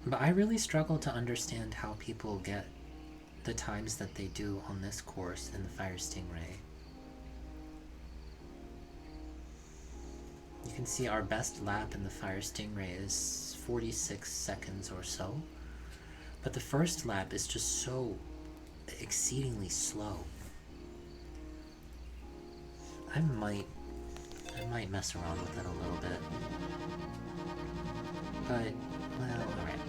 But I really struggle to understand how people get the times that they do on this course in the Fire Stingray. You can see our best lap in the Fire Stingray is 46 seconds or so. But the first lap is just so exceedingly slow. I might mess around with it a little bit. But, well, alright.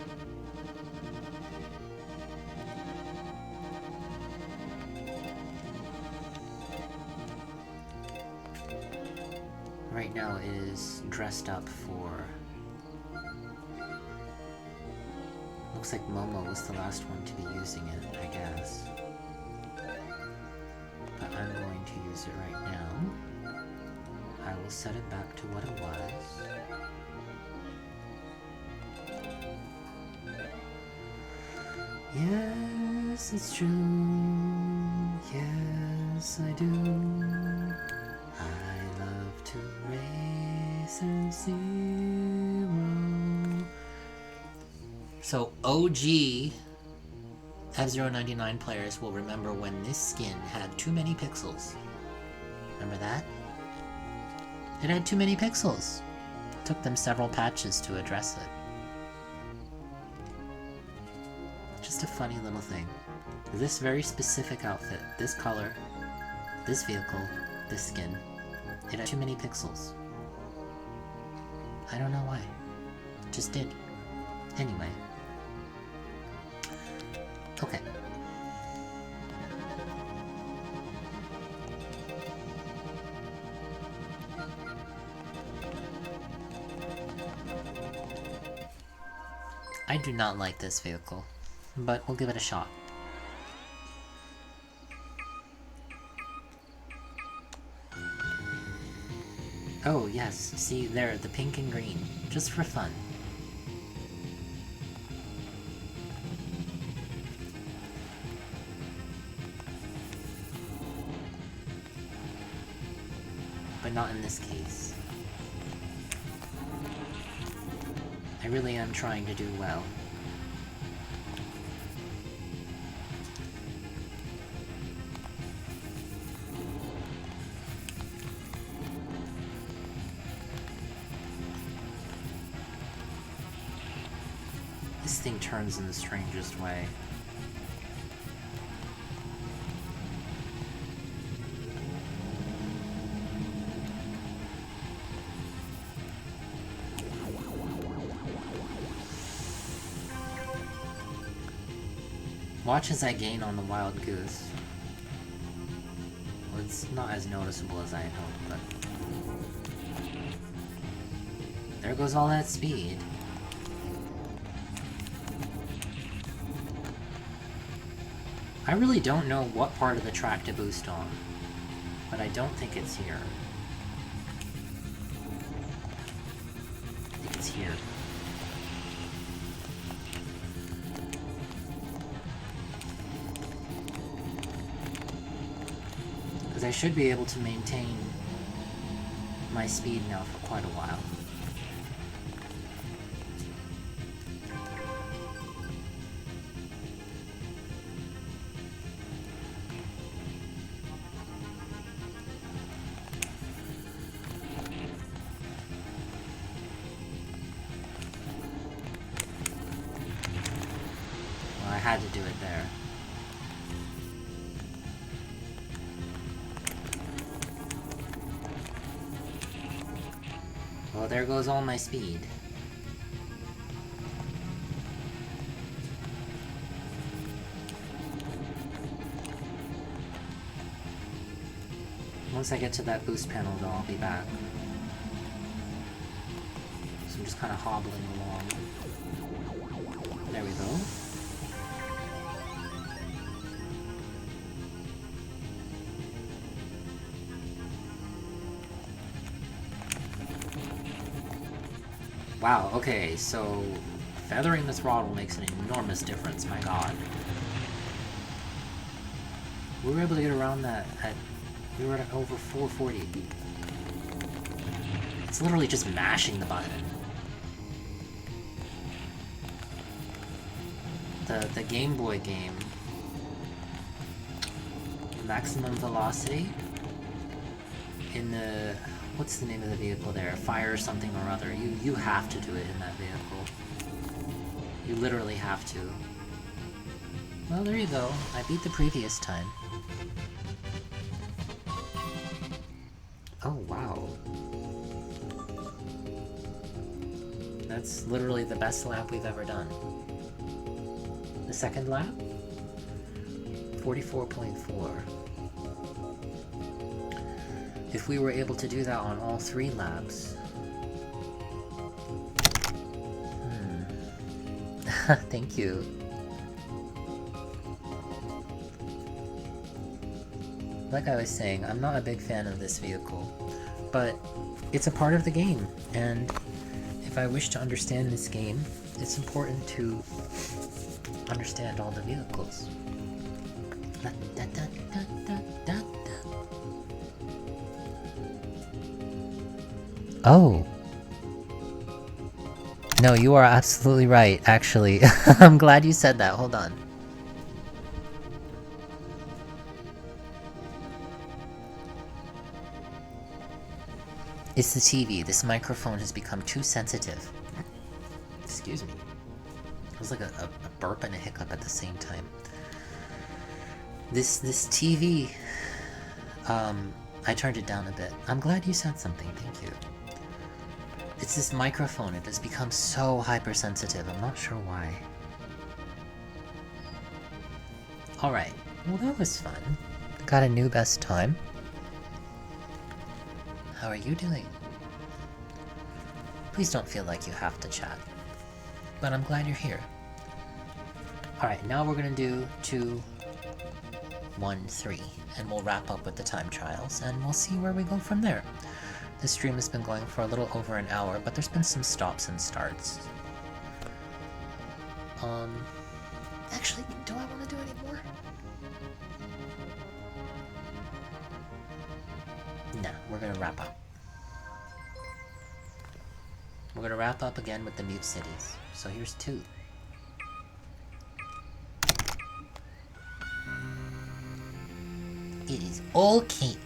Right now it is dressed up for... looks like Momo was the last one to be using it, I guess. But I'm going to use it right now. I will set it back to what it was. Yes, it's true. Yes, I do. I love to race F-Zero. So OG F-099 players will remember when this skin had too many pixels. Remember that? It had too many pixels. It took them several patches to address it. Just a funny little thing. This very specific outfit, this color, this vehicle, this skin, it had too many pixels. I don't know why. It just did. Anyway. Okay. I do not like this vehicle, but we'll give it a shot. Oh yes, see there, the pink and green, just for fun. But not in this case. I really am trying to do well. This thing turns in the strangest way. Watch as I gain on the Wild Goose. Well, it's not as noticeable as I had hoped, but... there goes all that speed. I really don't know what part of the track to boost on, but I don't think it's here. I think it's here. Because I should be able to maintain my speed now for quite a while. had to do it there. Well, there goes all my speed. Once I get to that boost panel, though, I'll be back. So I'm just kind of hobbling along. There we go. Wow, okay, so feathering the throttle makes an enormous difference, my god. We were able to get around that at... We were at over 440. It's literally just mashing the button. The Game Boy game, maximum velocity in the... What's the name of the vehicle there? Fire something or other. You have to do it in that vehicle. You literally have to. Well, there you go. I beat the previous time. Oh, wow. That's literally the best lap we've ever done. The second lap? 44.4. If we were able to do that on all 3 laps... Thank you. Like I was saying, I'm not a big fan of this vehicle, but it's a part of the game, and if I wish to understand this game, it's important to understand all the vehicles. Oh. No, you are absolutely right, actually. I'm glad you said that. Hold on. It's the TV. This microphone has become too sensitive. Excuse me. It was like a burp and a hiccup at the same time. This TV... I turned it down a bit. I'm glad you said something, thank you. It's this microphone, it has become so hypersensitive, I'm not sure why. Alright, well that was fun. Got a new best time. How are you doing? Please don't feel like you have to chat. But I'm glad you're here. Alright, now we're gonna do 2, 1, 3, and we'll wrap up with the time trials, and we'll see where we go from there. This stream has been going for a little over an hour, but there's been some stops and starts. Actually, do I want to do any more? Nah, we're gonna wrap up. We're gonna wrap up again with the Mute Cities. So here's 2. It is okay.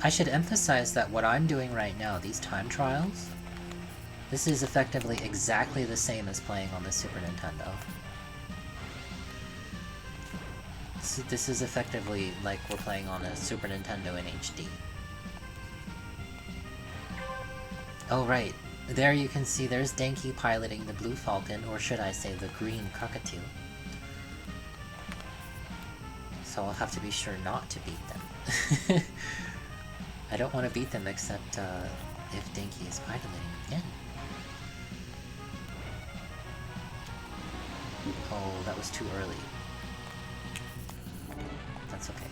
I should emphasize that what I'm doing right now, these time trials, this is effectively exactly the same as playing on the Super Nintendo. This is effectively like we're playing on a Super Nintendo in HD. Oh right, there you can see there's Denki piloting the Blue Falcon, or should I say the Green Cockatoo. So I'll have to be sure not to beat them. I don't want to beat them except if Denki is piloting again. Oh, that was too early. That's okay.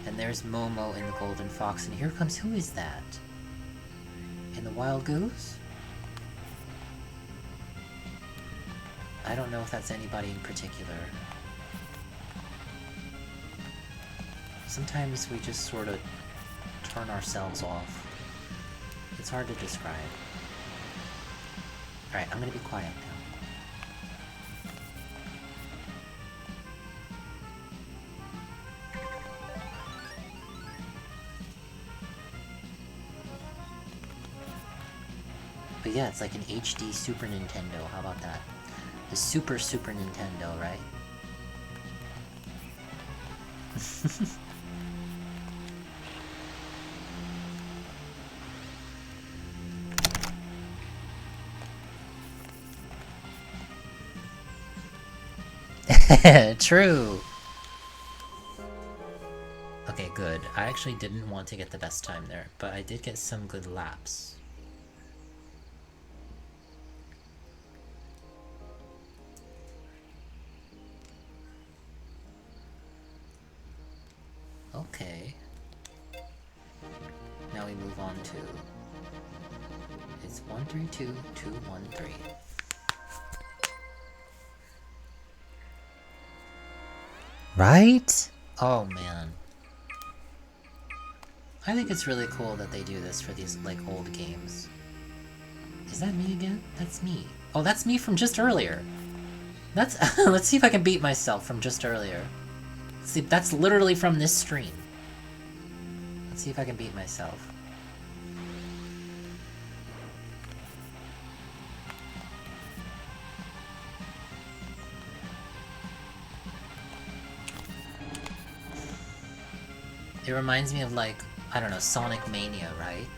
And there's Momo in the Golden Fox, and here comes, who is that? In the Wild Goose? I don't know if that's anybody in particular. Sometimes we just sort of turn ourselves off. It's hard to describe. Alright, I'm gonna be quiet now. But yeah, it's like an HD Super Nintendo. How about that? The Super Nintendo, right? True! Okay, good. I actually didn't want to get the best time there, but I did get some good laps. Okay. Now we move on to... It's 132, 213. Right? Oh man. I think it's really cool that they do this for these, like, old games. Is that me again? That's me. Oh, that's me from just earlier! That's- let's see if I can beat myself from just earlier. Let's see, that's literally from this stream. Let's see if I can beat myself. It reminds me of, like, I don't know, Sonic Mania, right?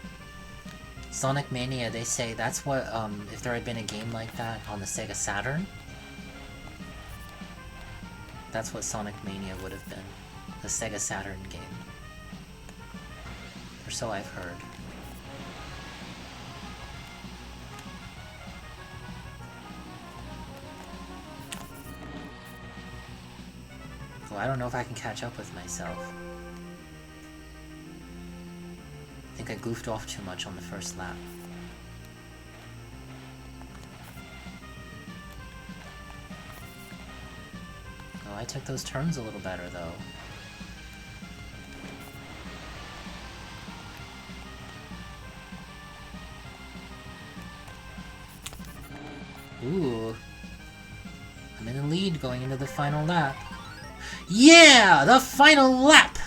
Sonic Mania, they say that's what, if there had been a game like that on the Sega Saturn, that's what Sonic Mania would have been. The Sega Saturn game. Or so I've heard. Oh, I don't know if I can catch up with myself. I think I goofed off too much on the first lap. Oh, I took those turns a little better, though. Ooh. I'm in the lead going into the final lap. Yeah! The final lap!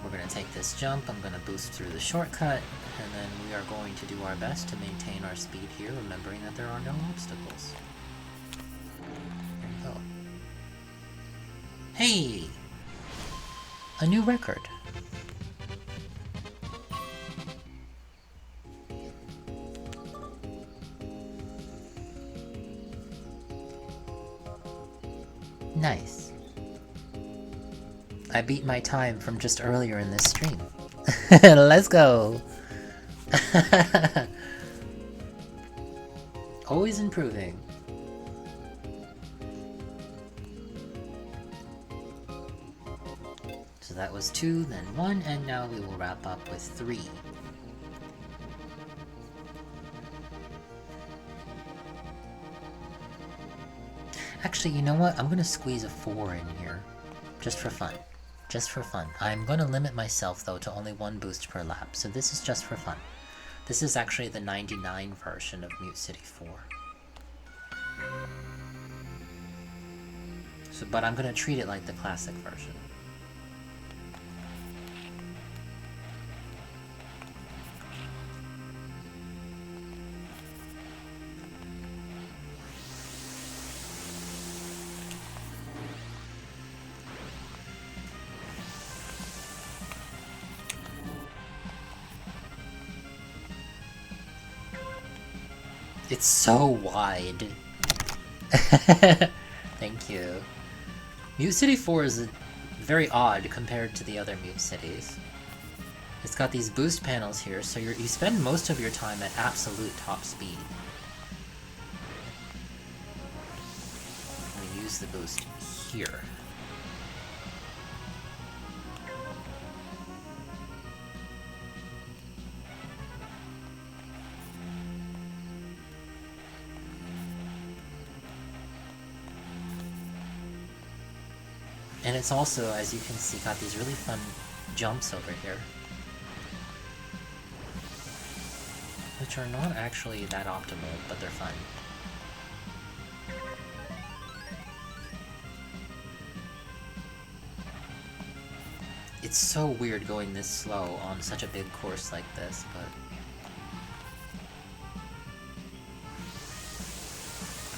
We're gonna take this jump, I'm gonna boost through the shortcut, and then we are going to do our best to maintain our speed here, remembering that there are no obstacles. There you go. Hey! A new record. Nice. I beat my time from just earlier in this stream. Let's go! Always improving. So that was 2, then 1, and now we will wrap up with 3. Actually, you know what? I'm gonna squeeze a 4 in here. Just for fun. Just for fun. I'm gonna limit myself, though, to only 1 boost per lap, so this is just for fun. This is actually the 99 version of Mute City 4. So, but I'm gonna treat it like the classic version. It's so wide. Thank you. Mute City 4 is very odd compared to the other Mute Cities. It's got these boost panels here, so you spend most of your time at absolute top speed. I'm gonna use the boost here. And it's also, as you can see, got these really fun jumps over here. Which are not actually that optimal, but they're fun. It's so weird going this slow on such a big course like this, but...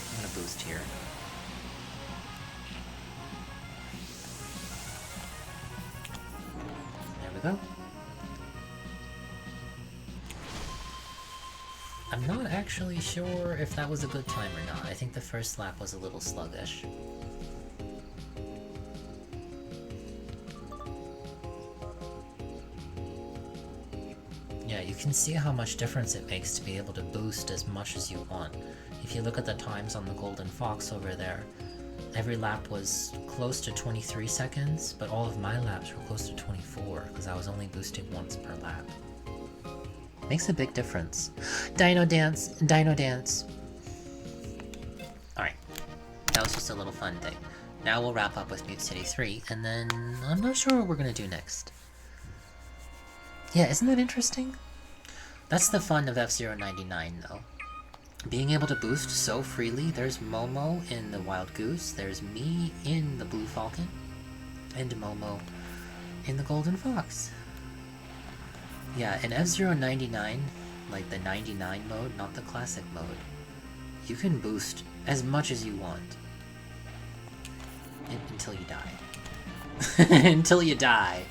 I'm gonna boost here. There we go. I'm not actually sure if that was a good time or not. I think the first lap was a little sluggish. Yeah, you can see how much difference it makes to be able to boost as much as you want. If you look at the times on the Golden Fox over there, every lap was close to 23 seconds, but all of my laps were close to 24, because I was only boosting once per lap. Makes a big difference. Dino Dance! Dino Dance! Alright. That was just a little fun thing. Now we'll wrap up with Mute City 3, and then I'm not sure what we're gonna do next. Yeah, isn't that interesting? That's the fun of F-099, though. Being able to boost so freely. There's Momo in the Wild Goose, there's me in the Blue Falcon, and Momo in the Golden Fox. Yeah, in F-099, like the 99 mode, not the classic mode, you can boost as much as you want. Until you die. Until you die.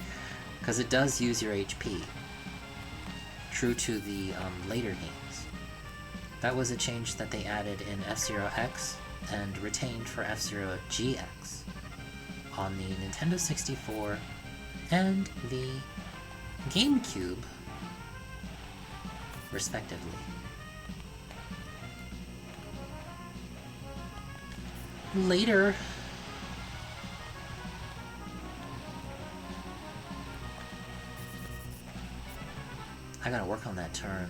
Because it does use your HP. True to the later games. That was a change that they added in F-Zero X and retained for F-Zero GX on the Nintendo 64 and the GameCube, respectively. Later. I gotta work on that turn.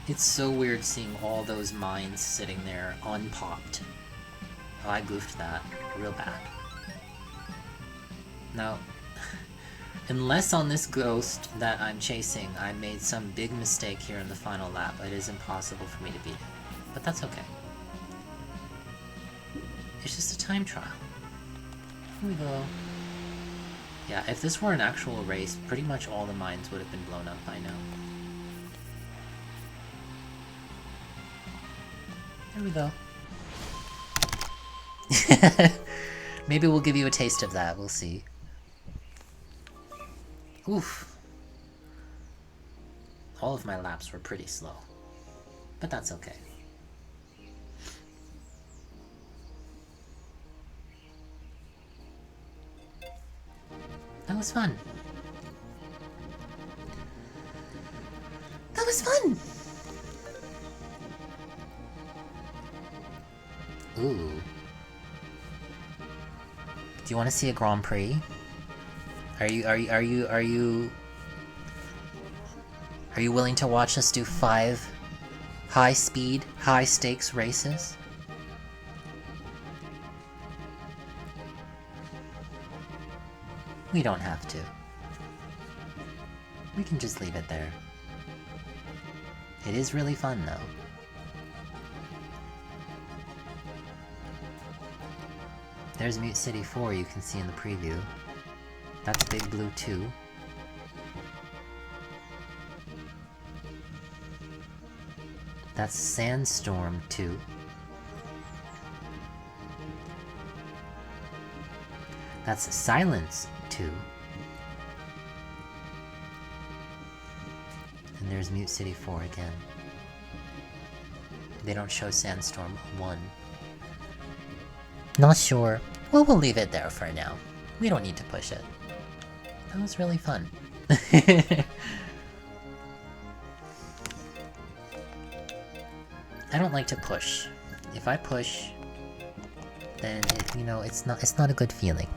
It's so weird seeing all those mines sitting there unpopped. Oh, I goofed that real bad. Now, unless on this ghost that I'm chasing I made some big mistake here in the final lap, it is impossible for me to beat it. But that's okay. It's just a time trial. Here we go. Yeah, if this were an actual race, pretty much all the mines would have been blown up by now. There we go. Maybe we'll give you a taste of that, we'll see. Oof. All of my laps were pretty slow. But that's okay. That was fun. That was fun! Ooh. Do you want to see a Grand Prix? Are you willing to watch us do 5 high speed, high stakes races? We don't have to. We can just leave it there. It is really fun though. There's Mute City 4 you can see in the preview. That's Big Blue 2. That's Sandstorm 2. That's Silence 2. And there's Mute City 4 again. They don't show Sandstorm 1. Not sure. Well, we'll leave it there for now. We don't need to push it. That was really fun. I don't like to push. If I push, then it's not a good feeling.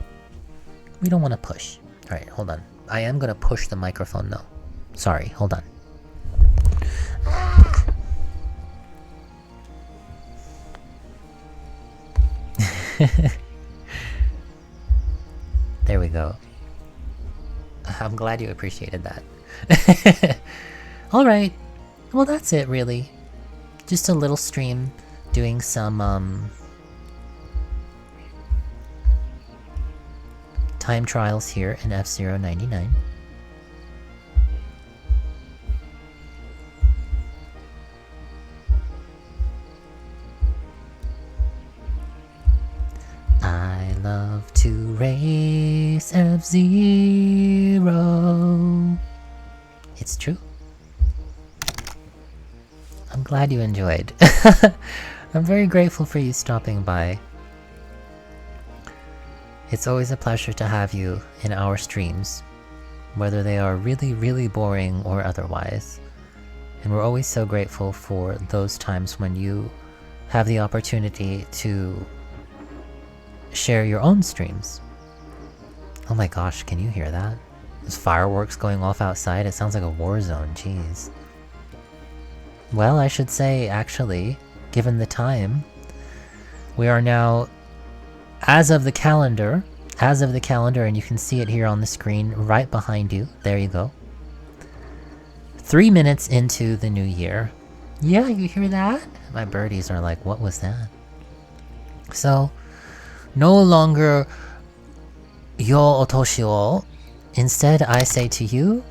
We don't want to push. Alright, hold on. I am gonna push the microphone though. Sorry, hold on. There we go. I'm glad you appreciated that. Alright, well that's it really. Just a little stream doing some time trials here in F-Zero 99. I love to race F-Zero. It's true. I'm glad you enjoyed. I'm very grateful for you stopping by. It's always a pleasure to have you in our streams, whether they are really, really boring or otherwise. And we're always so grateful for those times when you have the opportunity to share your own streams. Oh my gosh, can you hear that? There's fireworks going off outside. It sounds like a war zone, jeez. Well, I should say, actually, given the time, we are now, as of the calendar, and you can see it here on the screen right behind you. There you go. 3 minutes into the new year. Yeah, you hear that? My birdies are like, what was that? So, no longer yo otoshi o. Instead, I say to you,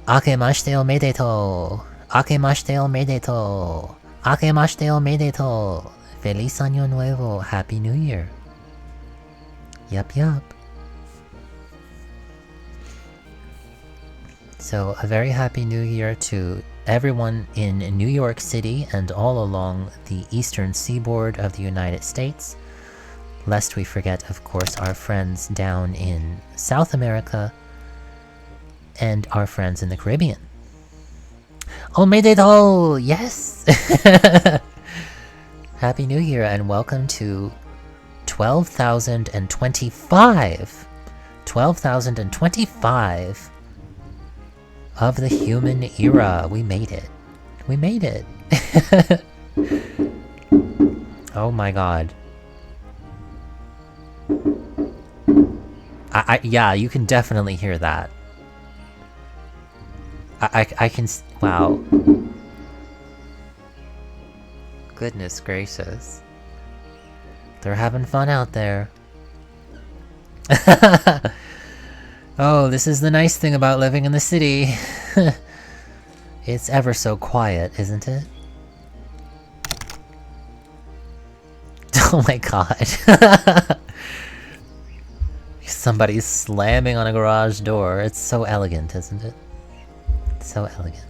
Akemashite omedetou. Akemashite omedetou. Akemashite omedetou. Feliz Año Nuevo. Happy New Year. Yup, yup. So, a very happy New Year to everyone in New York City and all along the eastern seaboard of the United States. Lest we forget, of course, our friends down in South America and our friends in the Caribbean. Omedetou! Yes! Happy New Year and welcome to 12,025! 12,025 of the human era. We made it. We made it. Oh my god. Yeah, you can definitely hear that. I can wow. Goodness gracious. They're having fun out there. Oh, this is the nice thing about living in the city. It's ever so quiet, isn't it? Oh my god. Somebody's slamming on a garage door. It's so elegant, isn't it? So elegant.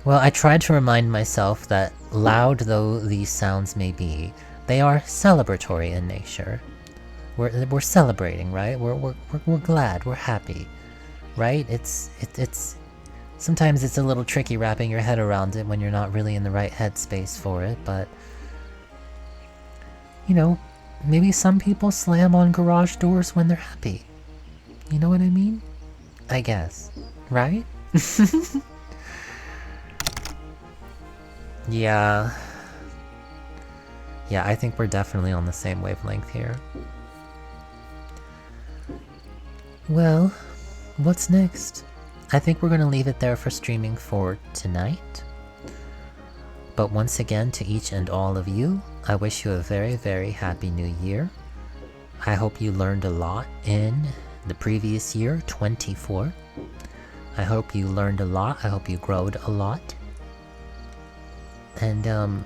Well, I tried to remind myself that loud though these sounds may be, they are celebratory in nature. We're celebrating, right? We're glad, we're happy, right? It's sometimes it's a little tricky wrapping your head around it when you're not really in the right headspace for it, but you know, maybe some people slam on garage doors when they're happy. You know what I mean? I guess, right? Yeah. Yeah, I think we're definitely on the same wavelength here. Well, what's next? I think we're gonna leave it there for streaming for tonight. But once again, to each and all of you, I wish you a very, very happy new year. I hope you learned a lot in the previous year, 24. I hope you learned a lot, I hope you growed a lot. And,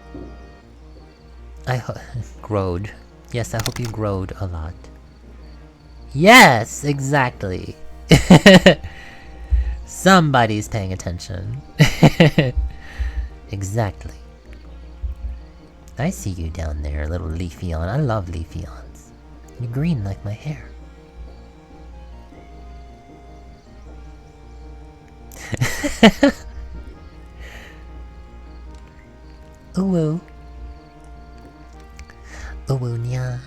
growed. Yes, I hope you growed a lot. Yes, exactly. Somebody's paying attention. Exactly. I see you down there, little Leafeon. I love Leafeons. You're green like my hair. Ooh. Ooh, nya.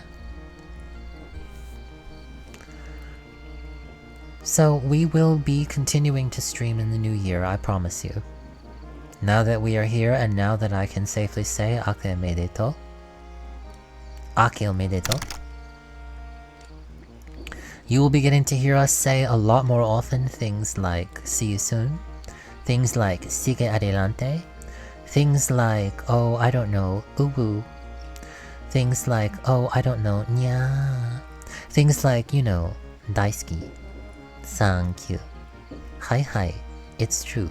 So we will be continuing to stream in the new year, I promise you. Now that we are here, and now that I can safely say Ake Medeto, Ake Medeto, you will be getting to hear us say a lot more often things like see you soon, things like sigue adelante, things like, oh, I don't know, uwu, things like, oh, I don't know, nya, things like, you know, daisuki, thank you, hi hi, it's true.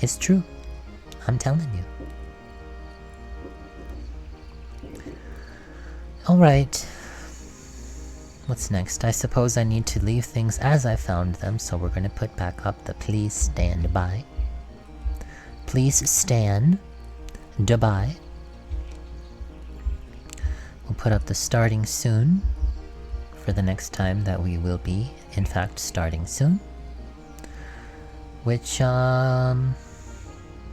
It's true. I'm telling you. Alright. What's next? I suppose I need to leave things as I found them, so we're gonna put back up the please stand by. Please stand by. We'll put up the starting soon for the next time that we will be, in fact, starting soon. Which,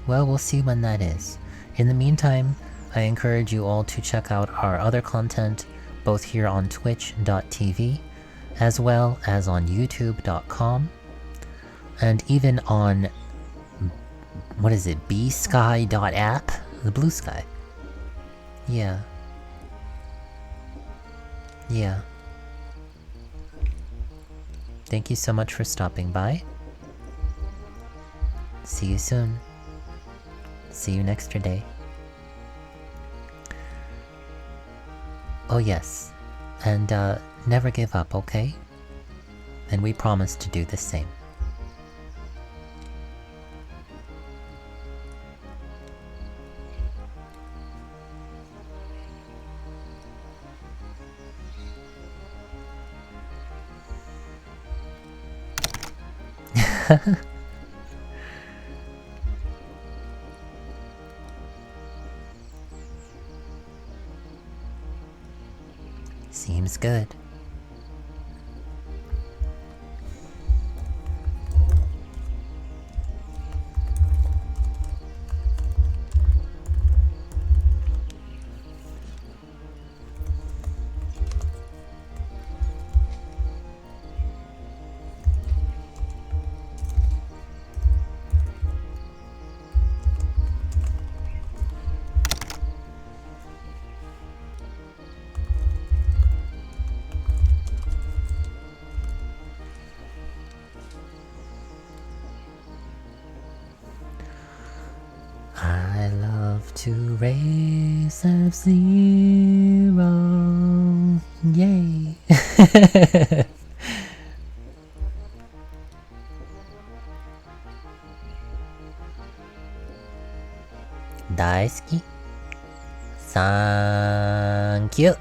well, we'll see when that is. In the meantime, I encourage you all to check out our other content, both here on twitch.tv, as well as on youtube.com, and even on, what is it, bsky.app? The Blue Sky. Yeah. Yeah. Thank you so much for stopping by. See you soon. See you next day. Oh yes, and never give up, okay? And we promise to do the same. Seems good. I love to race F-Zero. Yay! Daisuki. Thank you.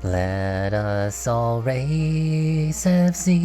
Let us all race F-Zero.